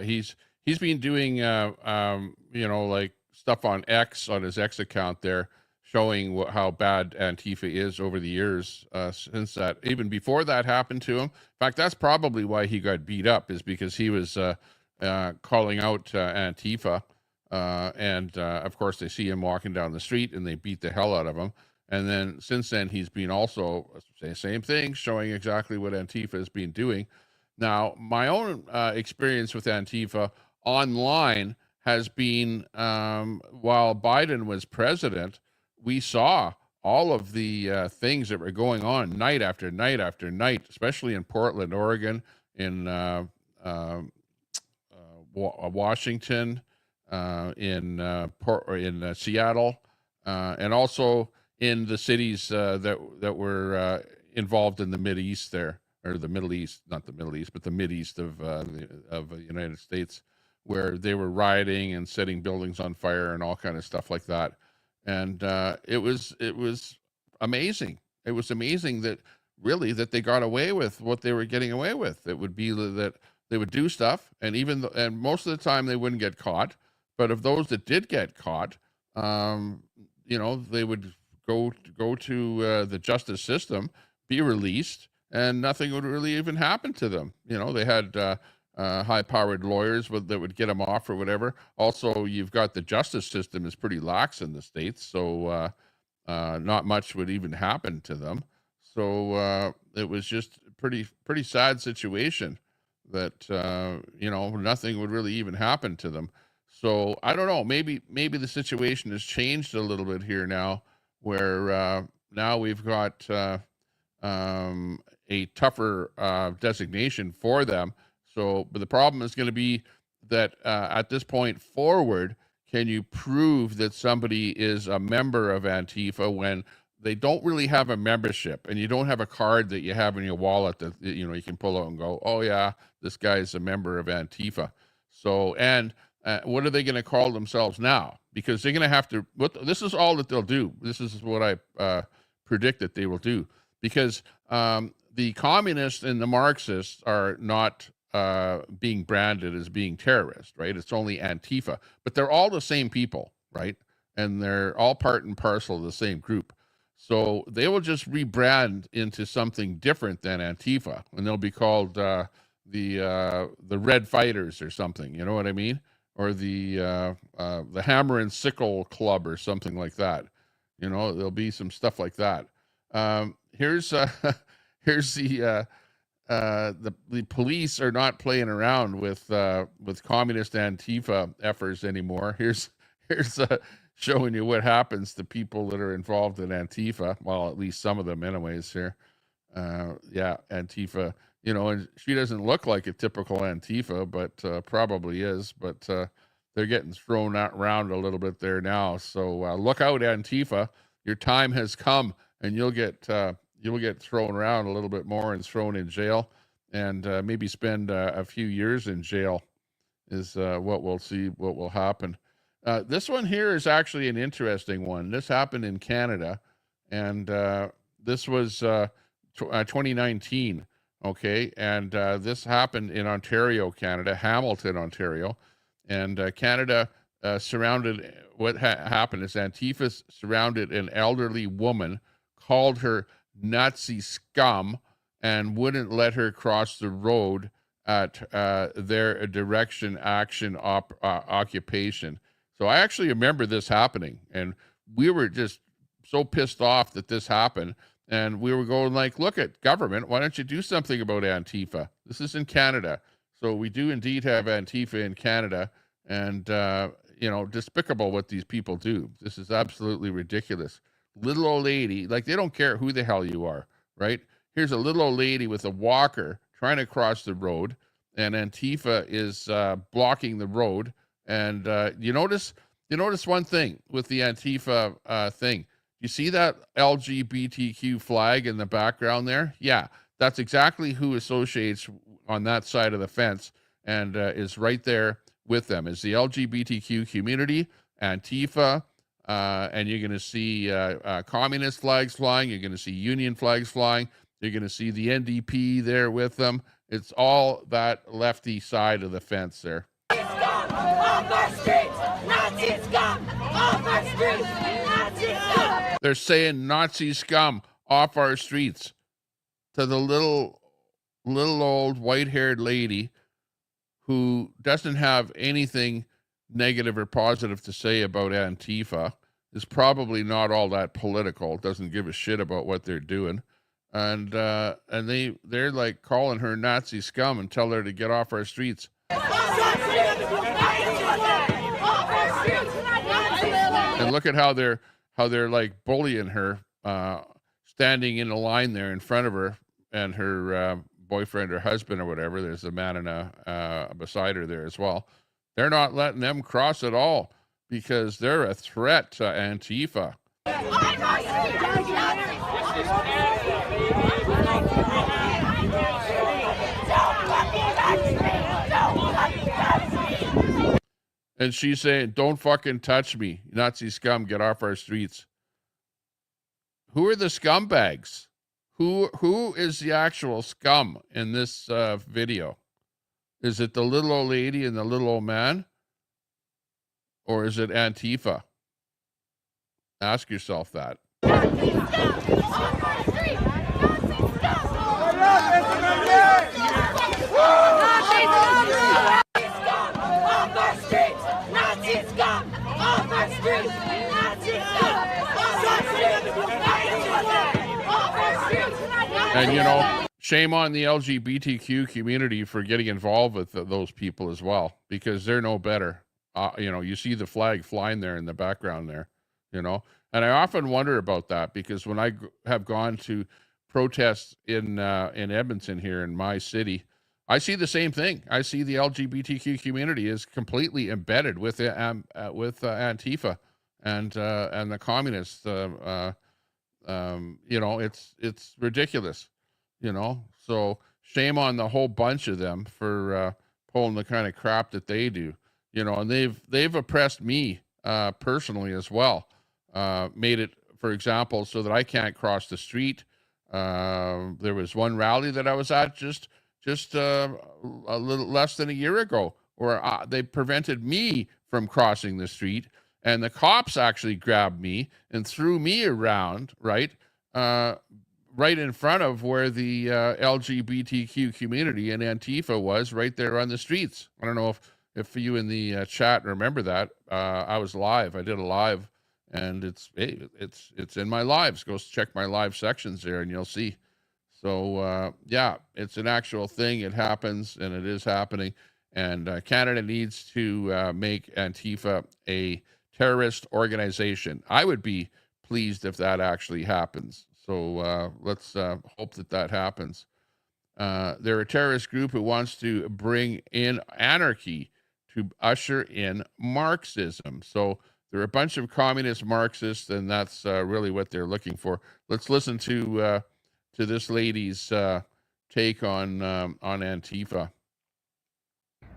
he's been doing like stuff on X, on his X account there, showing how bad Antifa is over the years since that, even before that happened to him. In fact, that's probably why he got beat up, is because he was calling out Antifa. And of course, they see him walking down the street and they beat the hell out of him. And then since then, he's been also the same thing, showing exactly what Antifa has been doing. Now, my own experience with Antifa online has been while Biden was president, we saw all of the things that were going on night after night after night, especially in Portland, Oregon, in Washington, in Seattle, and also in the cities that were involved in the Mideast there, or the Middle East, not the Middle East, but the Mideast of the United States, where they were rioting and setting buildings on fire and all kind of stuff like that. And it was amazing. It was amazing that really that they got away with what they were getting away with. It would be that they would do stuff, and and most of the time they wouldn't get caught. But of those that did get caught, they would go to the justice system, be released, and nothing would really even happen to them. They had high-powered lawyers that would get them off or whatever. Also, you've got the justice system is pretty lax in the States, so not much would even happen to them. So it was just pretty sad situation that nothing would really even happen to them. So I don't know. Maybe the situation has changed a little bit here now, where now we've got a tougher designation for them. So, but the problem is going to be that at this point forward, can you prove that somebody is a member of Antifa when they don't really have a membership, and you don't have a card that you have in your wallet that you can pull out and go, oh yeah, this guy's a member of Antifa. So, and what are they going to call themselves now? Because they're going to have to. This is all that they'll do. This is what I predict that they will do. Because the communists and the Marxists are not being branded as being terrorists, right? It's only Antifa, but they're all the same people, right? And they're all part and parcel of the same group. So they will just rebrand into something different than Antifa, and they'll be called the Red Fighters or something. You know what I mean? Or the Hammer and Sickle Club or something like that. There'll be some stuff like that. Here's the police are not playing around with communist Antifa efforts anymore. Here's showing you what happens to people that are involved in Antifa. Well, at least some of them anyways here. Antifa, and she doesn't look like a typical Antifa, but probably is, but they're getting thrown around a little bit there now. So look out, Antifa, your time has come, and you'll get thrown around a little bit more and thrown in jail, and maybe spend a few years in jail is what we'll see, what will happen. This one here is actually an interesting one. This happened in Canada, and this was 2019, okay? And this happened in Ontario, Canada, Hamilton, Ontario. And Canada surrounded, what happened is Antifa surrounded an elderly woman, called her Nazi scum, and wouldn't let her cross the road at their direction action occupation. So I actually remember this happening, and we were just so pissed off that this happened, and we were going like, look at government, why don't you do something about Antifa? This is in Canada. So we do indeed have Antifa in Canada, and despicable what these people do. This is absolutely ridiculous. Little old lady, like they don't care who the hell you are, right? Here's a little old lady with a walker trying to cross the road, and Antifa is blocking the road. And you notice one thing with the Antifa thing. You see that LGBTQ flag in the background there? Yeah, that's exactly who associates on that side of the fence and is right there with them. Is the LGBTQ community, Antifa, and you're going to see communist flags flying. You're going to see union flags flying. You're going to see the NDP there with them. It's all that lefty side of the fence there. Off our streets! Nazi scum! Off our streets! Nazi scum! They're saying Nazi scum off our streets to the little old white-haired lady who doesn't have anything negative or positive to say about Antifa, is probably not all that political, doesn't give a shit about what they're doing. And they're like calling her Nazi scum and tell her to get off our streets. And look at how they're like bullying her, standing in a line there in front of her and her boyfriend or husband or whatever. There's a man and beside her there as well. They're not letting them cross at all because they're a threat to Antifa. And she's saying, "Don't fucking touch me, Nazi scum, get off our streets." Who are the scumbags? Who is the actual scum in this video? Is it the little old lady and the little old man? Or is it Antifa? Ask yourself that. And, you know, shame on the LGBTQ community for getting involved with those people as well, because they're no better. You know, you see the flag flying there in the background there, you know, and I often wonder about that because when I have gone to protests in Edmonton here in my city, I see the same thing. I see the LGBTQ community is completely embedded with Antifa and the communists. You know, it's ridiculous, you know, so shame on the whole bunch of them for pulling the kind of crap that they do, you know, and they've oppressed me personally as well, made it, for example, so that I can't cross the street. There was one rally that I was at just a little less than a year ago where they prevented me from crossing the street. And the cops actually grabbed me and threw me around, right in front of where the LGBTQ community and Antifa was, right there on the streets. I don't know if you in the chat remember that. I was live. I did a live, and it's in my lives. Go check my live sections there, and you'll see. So yeah, it's an actual thing. It happens, and it is happening. And Canada needs to make Antifa a terrorist organization. I would be pleased if that actually happens. So let's hope that happens. They're a terrorist group who wants to bring in anarchy to usher in Marxism. So they're a bunch of communist Marxists, and that's really what they're looking for. Let's listen to this lady's take on Antifa.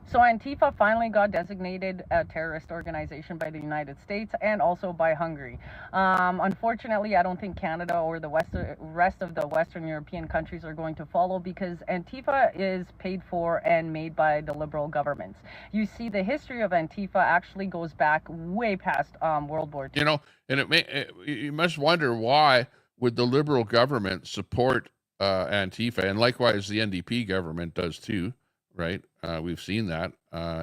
So Antifa finally got designated a terrorist organization by the United States and also by Hungary. Unfortunately, I don't think Canada or the rest of the Western European countries are going to follow because Antifa is paid for and made by the liberal governments. You see, the history of Antifa actually goes back way past World War II. You know, and you must wonder why would the liberal government support Antifa, and likewise the NDP government does too. Right. We've seen that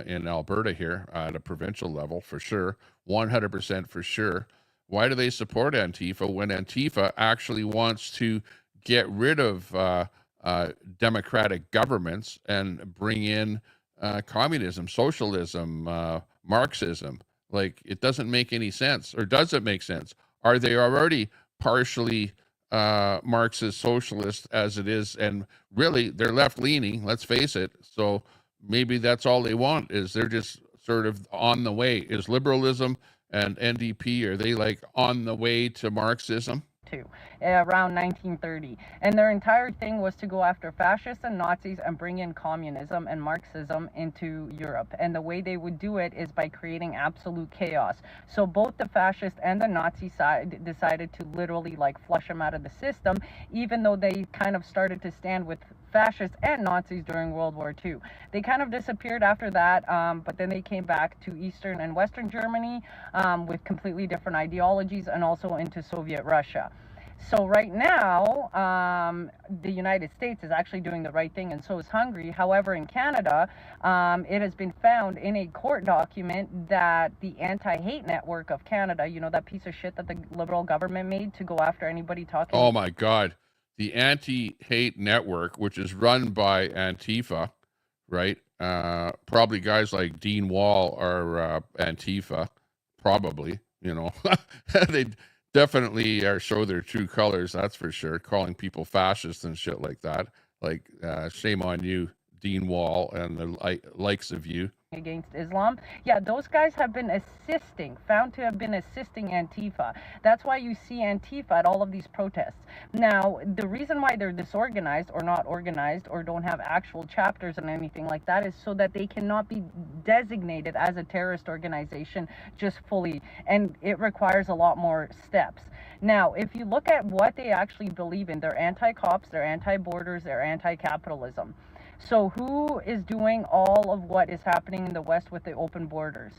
in Alberta here at a provincial level for sure. 100% for sure. Why do they support Antifa when Antifa actually wants to get rid of democratic governments and bring in communism, socialism, Marxism? Like, it doesn't make any sense. Or does it make sense? Are they already partially Marxist socialist as it is, and really they're left leaning, let's face it, so maybe that's all they want, is they're just sort of on the way. Is liberalism and NDP, are they like on the way to Marxism? Around 1930, and their entire thing was to go after fascists and Nazis and bring in communism and Marxism into Europe. And the way they would do it is by creating absolute chaos. So both the fascist and the Nazi side decided to literally like flush them out of the system, even though they kind of started to stand with fascists and Nazis during World War II. They kind of disappeared after that, but then they came back to Eastern and Western Germany with completely different ideologies and also into Soviet Russia. So right now, the United States is actually doing the right thing, and so is Hungary. However, in Canada, it has been found in a court document that the anti-hate network of Canada, you know, that piece of shit that the Liberal government made to go after anybody talking. Oh my God. The anti-hate network, which is run by Antifa, right? Probably guys like Dean Wall are Antifa, probably, you know. They definitely show their true colors, that's for sure, calling people fascists and shit like that. Like, shame on you, Dean Wall, and the likes of you. Against Islam. Yeah, those guys have been found to have been assisting Antifa. That's why you see Antifa at all of these protests. Now, the reason why they're disorganized or not organized or don't have actual chapters and anything like that is so that they cannot be designated as a terrorist organization just fully, and it requires a lot more steps. Now, if you look at what they actually believe in, they're anti-cops, they're anti-borders, they're anti-capitalism. So who is doing all of what is happening in the West with the open borders?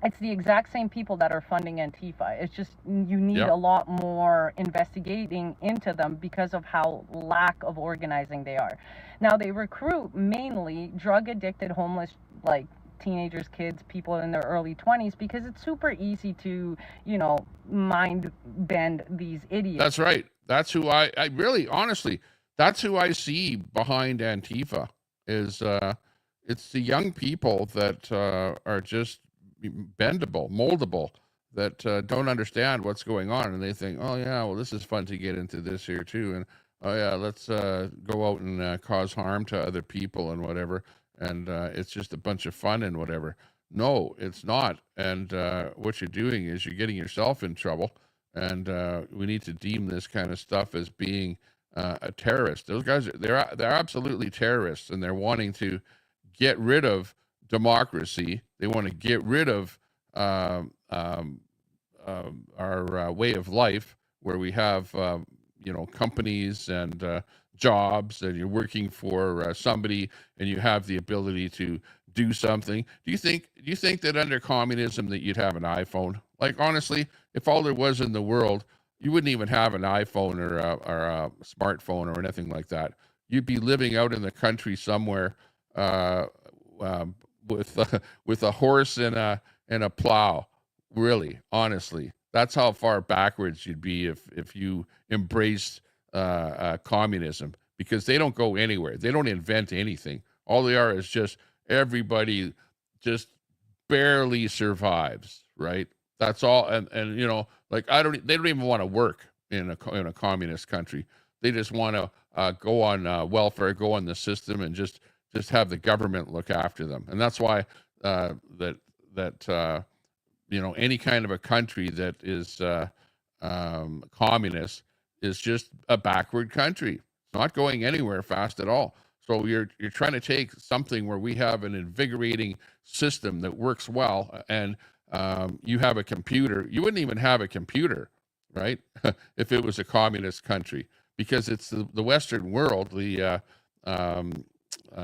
It's the exact same people that are funding Antifa. It's just you need a lot more investigating into them because of how lack of organizing they are. Now, they recruit mainly drug-addicted, homeless, like teenagers, kids, people in their early 20s, because it's super easy to, you know, mind bend these idiots. That's right. That's who I really, honestly, that's who I see behind Antifa is it's the young people that are just bendable, moldable, that don't understand what's going on. And they think, oh, yeah, well, this is fun to get into this here, too. And, oh, yeah, let's go out and cause harm to other people and whatever. And it's just a bunch of fun and whatever. No, it's not. And what you're doing is you're getting yourself in trouble. And we need to deem this kind of stuff as being a terrorist. Those guys, they're absolutely terrorists, and they're wanting to get rid of democracy. They want to get rid of our way of life, where we have you know, companies and jobs, and you're working for somebody, and you have the ability to do something. Do you think that under communism that you'd have an iPhone? Like, honestly, if all there was in the world, you wouldn't even have an iPhone or a smartphone or anything like that. You'd be living out in the country somewhere with a horse and a plow. Really, honestly, that's how far backwards you'd be if you embraced communism, because they don't go anywhere. They don't invent anything. All they are is just everybody just barely survives, right? That's all. And you know, like, they don't even want to work in a communist country. They just want to go on welfare, go on the system, and just have the government look after them. And that's why you know, any kind of a country that is communist is just a backward country. It's not going anywhere fast at all. So you're trying to take something where we have an invigorating system that works well, and you have a computer. You wouldn't even have a computer, right? If it was a communist country, because it's the Western world, the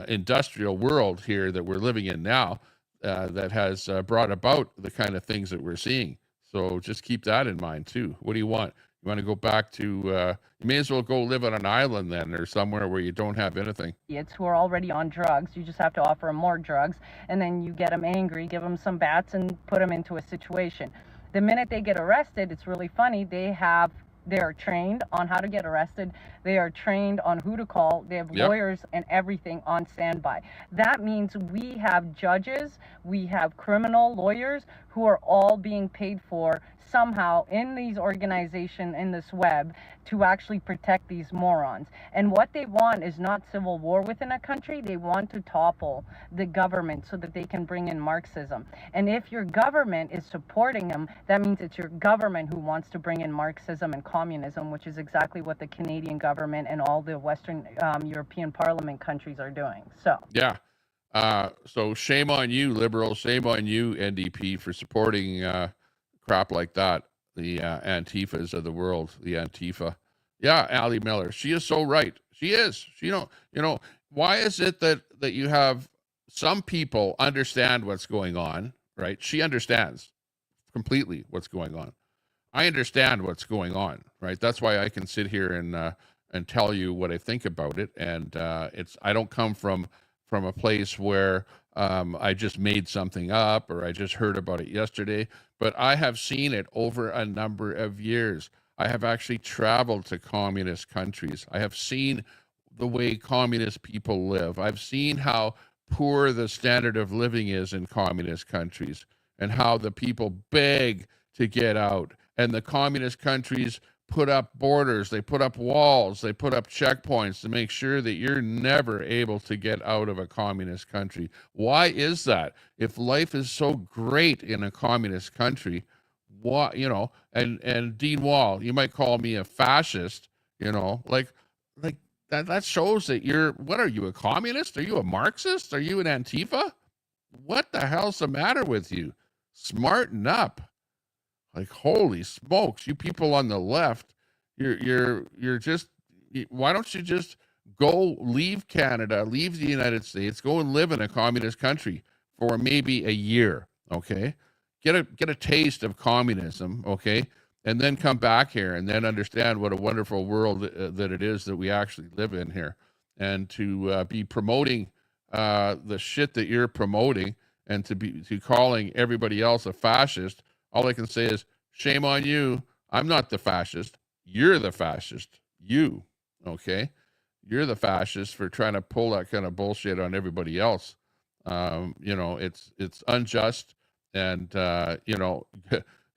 industrial world here that we're living in now, that has brought about the kind of things that we're seeing. So just keep that in mind too. What do you want? You want to go back to, you may as well go live on an island then, or somewhere where you don't have anything. Idiots who are already on drugs. You just have to offer them more drugs, and then you get them angry, give them some bats, and put them into a situation. The minute they get arrested, it's really funny. They are trained on how to get arrested. They are trained on who to call. They have lawyers and everything on standby. That means we have judges, we have criminal lawyers who are all being paid for somehow in these organizations, in this web, to actually protect these morons. And what they want is not civil war within a country. They want to topple the government so that they can bring in Marxism. And if your government is supporting them, that means it's your government who wants to bring in Marxism and communism, which is exactly what the Canadian government and all the Western European Parliament countries are doing. So yeah. So shame on you, liberals. Shame on you, NDP, for supporting crap like that. The Antifas of the world, the Antifa. Yeah, Ali Miller. She is so right. She is. You know, why is it that you have some people understand what's going on, right? She understands completely what's going on. I understand what's going on, right? That's why I can sit here and tell you what I think about it. And I don't come from a place where I just made something up or I just heard about it yesterday, but I have seen it over a number of years. I have actually traveled to communist countries. I have seen the way communist people live. I've seen how poor the standard of living is in communist countries and how the people beg to get out. And the communist countries put up borders, they put up walls, they put up checkpoints to make sure that you're never able to get out of a communist country. Why is that? If life is so great in a communist country, why, and Dean Wall, you might call me a fascist, like that shows that what are you, a communist? Are you a Marxist? Are you an Antifa? What the hell's the matter with you? Smarten up. Like, holy smokes, you people on the left, you're just, why don't you just go leave Canada, leave the United States, go and live in a communist country for maybe a year, okay? Get a taste of communism, okay? And then come back here and then understand what a wonderful world that it is that we actually live in here. And to be promoting the shit that you're promoting and to calling everybody else a fascist, all I can say is, shame on you. I'm not the fascist. You're the fascist. You, okay? You're the fascist for trying to pull that kind of bullshit on everybody else. It's unjust. And,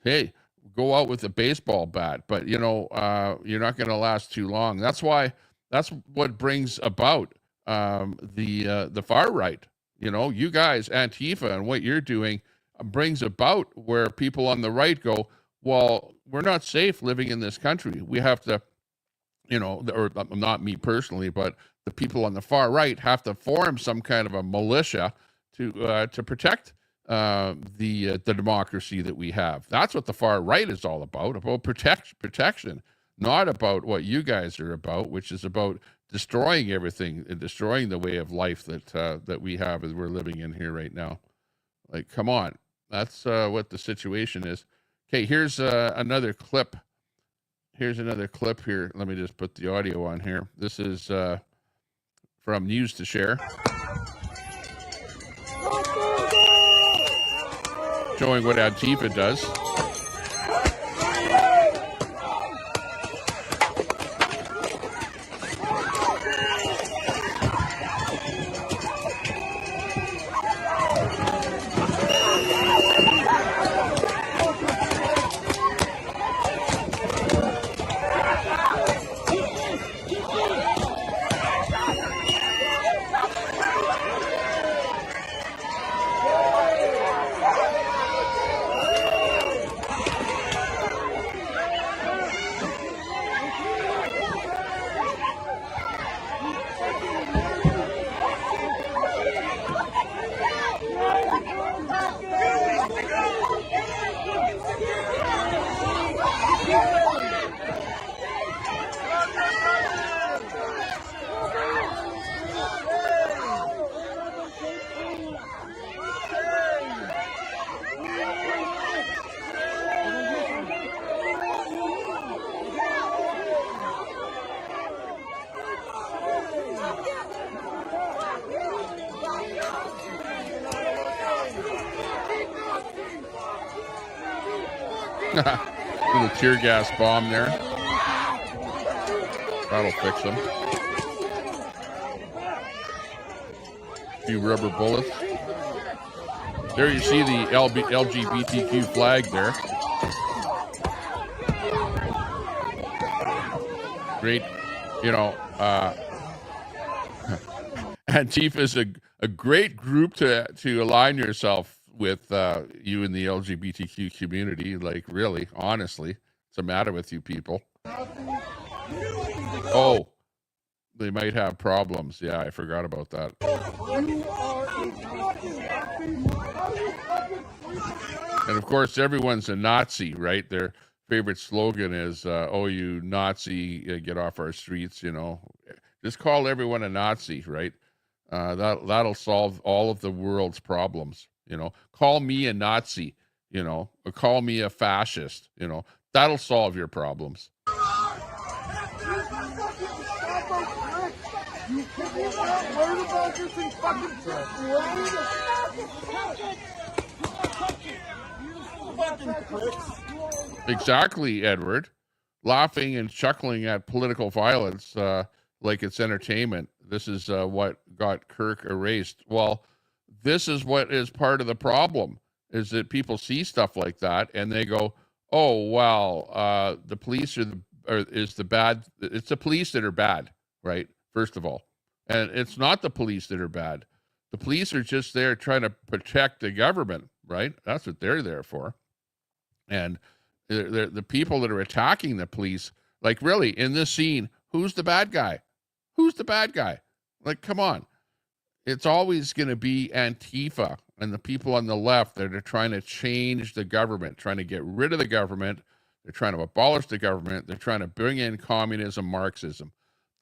hey, go out with a baseball bat. But, you're not going to last too long. That's what brings about the far right. You guys, Antifa, and what you're doing brings about where people on the right go, well, we're not safe living in this country. We have to, or not me personally, but the people on the far right have to form some kind of a militia to protect the democracy that we have. That's what the far right is all about protection, not about what you guys are about, which is about destroying everything and destroying the way of life that we have as we're living in here right now. Like, come on. That's what the situation is. Okay, here's another clip. Here's another clip here. Let me just put the audio on here. This is from News to Share, showing what Antifa does. Little tear gas bomb there. That'll fix them. A few rubber bullets. There you see the LGBTQ flag there. Great, Antifa is a great group to align yourself with, you in the LGBTQ community. Like, really, honestly, what's the matter with you people? Oh, they might have problems. Yeah, I forgot about that. And of course, everyone's a Nazi, right? Their favorite slogan is, oh, you Nazi, get off our streets, Just call everyone a Nazi, right? That'll solve all of the world's problems. Call me a Nazi, or call me a fascist, That'll solve your problems. Exactly, Edward. Laughing and chuckling at political violence like it's entertainment. This is what got Kirk erased. Well, this is what is part of the problem, is that people see stuff like that and they go, oh, well, the police is the bad. It's the police that are bad, right? First of all. And it's not the police that are bad. The police are just there trying to protect the government, right? That's what they're there for. And the people that are attacking the police, like, really, in this scene, who's the bad guy? Who's the bad guy? Like, come on. It's always going to be Antifa and the people on the left that are trying to change the government, trying to get rid of the government. They're trying to abolish the government. They're trying to bring in communism, Marxism.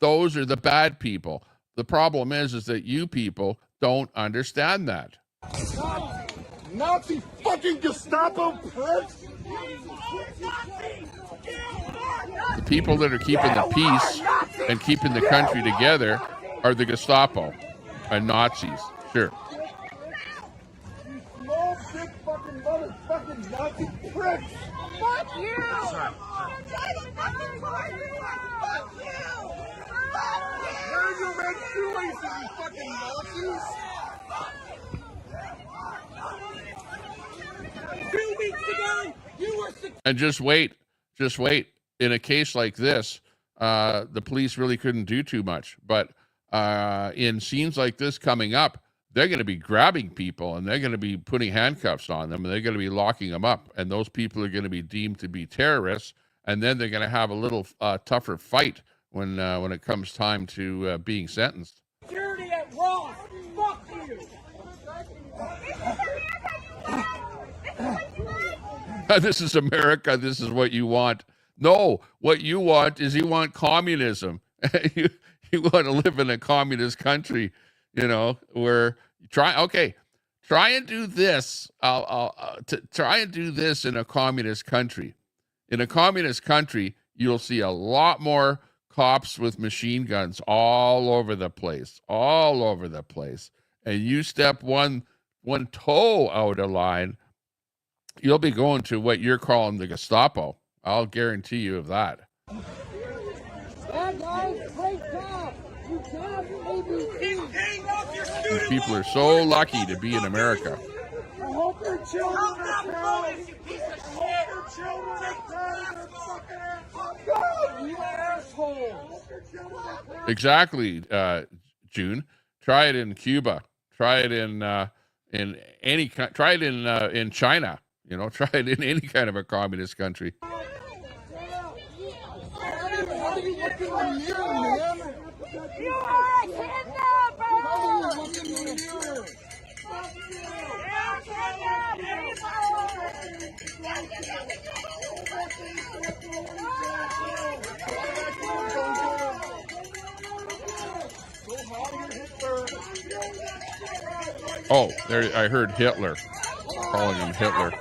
Those are the bad people. The problem is that you people don't understand that. Nazi fucking Gestapo pricks! The people that are keeping the peace and keeping the country together are the Gestapo and Nazis. Sure. Small, big fucking motherfucking Nazi pricks! Fuck you! Fuck you! Where are your red shoelaces, you fucking Nazis? 2 weeks ago, you were... And just wait. In a case like this, the police really couldn't do too much. But in scenes like this coming up, they're going to be grabbing people and they're going to be putting handcuffs on them and they're going to be locking them up. And those people are going to be deemed to be terrorists. And then they're going to have a little tougher fight when it comes time to being sentenced. Security at Ross, fuck you! This is America. This is what you want. No, what you want is you want communism. you want to live in a communist country, where try and do this. Try and do this in a communist country. In a communist country, you'll see a lot more cops with machine guns all over the place. And you step one toe out of line, you'll be going to what you're calling the Gestapo. I'll guarantee you of that. Guys, great job. You got ABC. These people are so lucky to be in America. I hope your children are proud. I hope your children are proud of fucking God, you asshole. Exactly, June. Try it in Cuba. Try it in China. Try it in any kind of a communist country. You are a kidnapper! Oh, there! I heard Hitler. Calling him Hitler.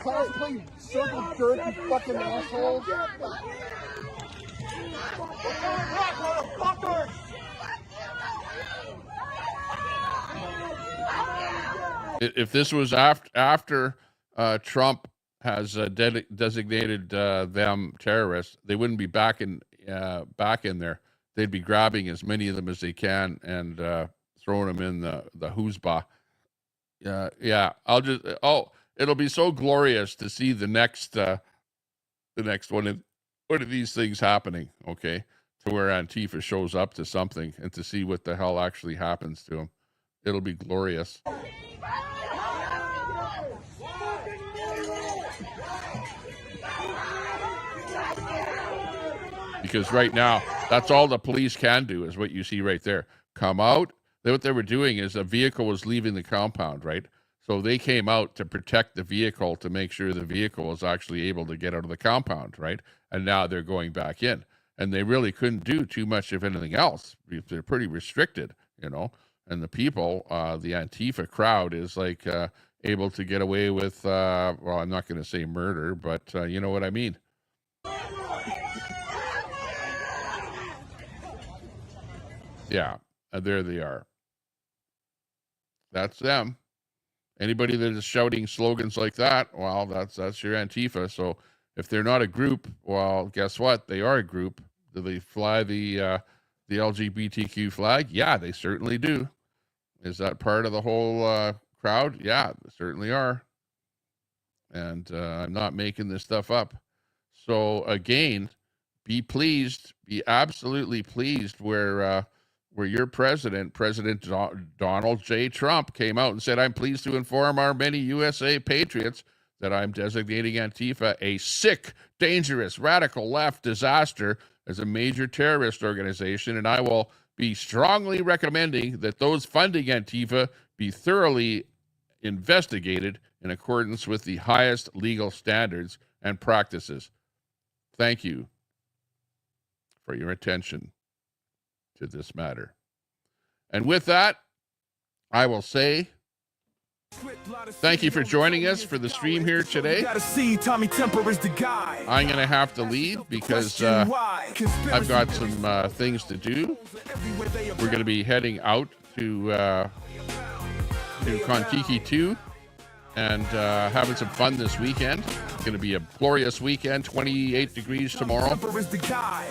Cosplay circle jerk, you fucking assholes. If this was after Trump has designated them terrorists, they wouldn't be back in there. They'd be grabbing as many of them as they can and throwing them in the hoosbah. Yeah. It'll be so glorious to see the next one of these things happening. Okay, to where Antifa shows up to something and to see what the hell actually happens to him. It'll be glorious. Because right now, that's all the police can do is what you see right there. Come out. What they were doing is a vehicle was leaving the compound, right? So they came out to protect the vehicle to make sure the vehicle was actually able to get out of the compound, right? And now they're going back in. And they really couldn't do too much of anything else. They're pretty restricted, And the people, the Antifa crowd is like able to get away with, well, I'm not going to say murder, but you know what I mean. Yeah, there they are. That's them. Anybody that is shouting slogans like that, well, that's your Antifa. So if they're not a group, well, guess what? They are a group. Do they fly the LGBTQ flag? Yeah, they certainly do. Is that part of the whole crowd? Yeah, they certainly are. And I'm not making this stuff up. So again, be pleased, be absolutely pleased where your President Donald J. Trump, came out and said, "I'm pleased to inform our many USA patriots that I'm designating Antifa a sick, dangerous, radical left disaster as a major terrorist organization, and I will be strongly recommending that those funding Antifa be thoroughly investigated in accordance with the highest legal standards and practices. Thank you for your attention to this matter." And with that, I will say thank you for joining us for the stream here today. I'm going to have to leave because I've got some things to do. We're going to be heading out to Kontiki 2 and having some fun this weekend. It's going to be a glorious weekend, 28 degrees tomorrow.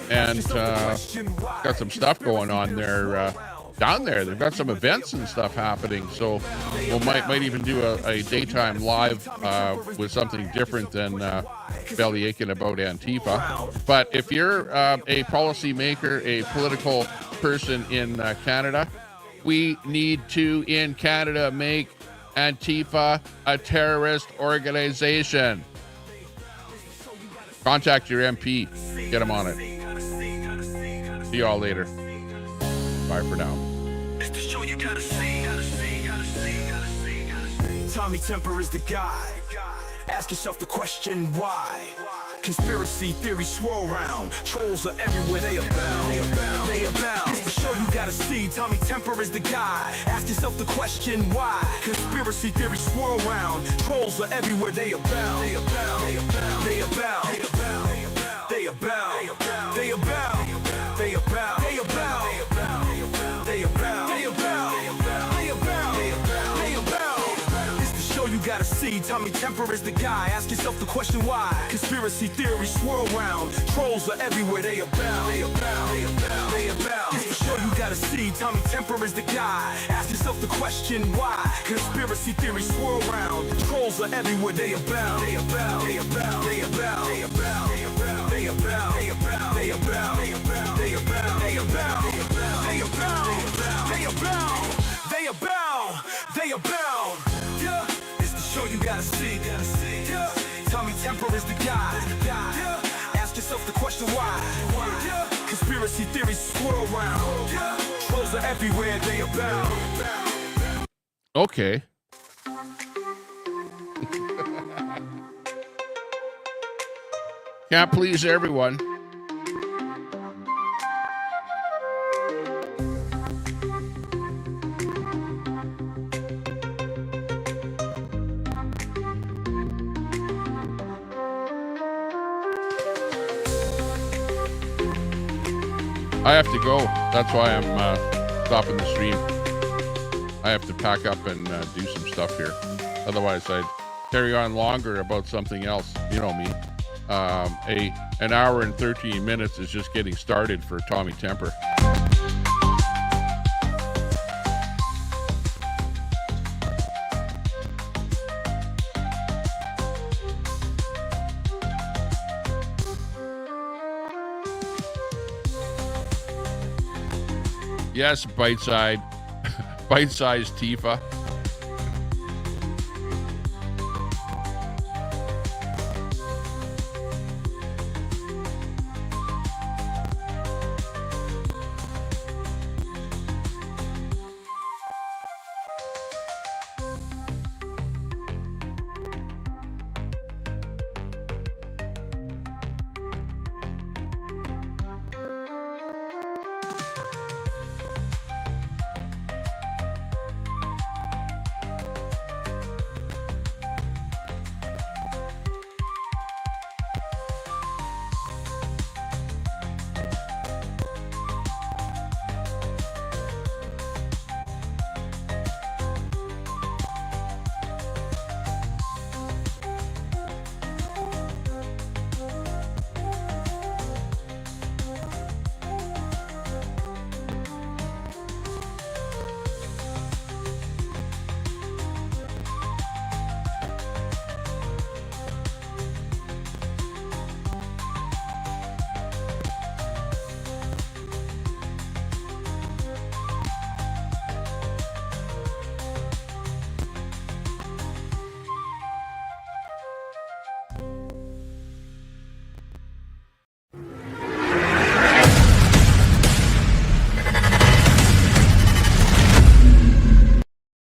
And got some stuff going on there down there. They've got some events and stuff happening. So we might even do a daytime live with something different than belly aching about Antifa. But if you're a policymaker, a political person in Canada, we need to, in Canada, make Antifa a terrorist organization. Contact your MP. Get him on it. See y'all later. Bye for now. Tommy Temper is the guy. Ask yourself the question why. Conspiracy theories swirl around. Trolls are everywhere, they abound. They abound. It's the show you gotta see. Tommy Temper is the guy. Ask yourself the question why. Conspiracy theories swirl around. Trolls are everywhere, they abound. They abound. They abound. They abound. They abound. They abound. They abound. They abound. They abound. They abound. You gotta see, Tommy Temper is the guy. Ask yourself the question why. Conspiracy theories swirl around. Trolls are everywhere, they abound. They abound. They abound. They abound. It's the show you gotta see. Tommy Temper is the guy. Ask yourself the question why. Conspiracy theories swirl around. Trolls are everywhere, they abound. They abound. They abound. They abound. They abound. They abound. They abound. They abound. They abound. They abound. They abound. They abound. They abound. They abound. They abound. They abound. Yeah. Show you gotta see. Yeah. Tommy Temper is the guy. Yeah. Ask yourself the question why. Yeah. Conspiracy theories swirl around. Yeah. Trolls are everywhere, they abound. Okay. Can't please everyone. I have to go. That's why I'm stopping the stream. I have to pack up and do some stuff here. Otherwise, I'd carry on longer about something else. You know me. An hour and 13 minutes is just getting started for Tommy Temper. Yes, bite-sized Tifa.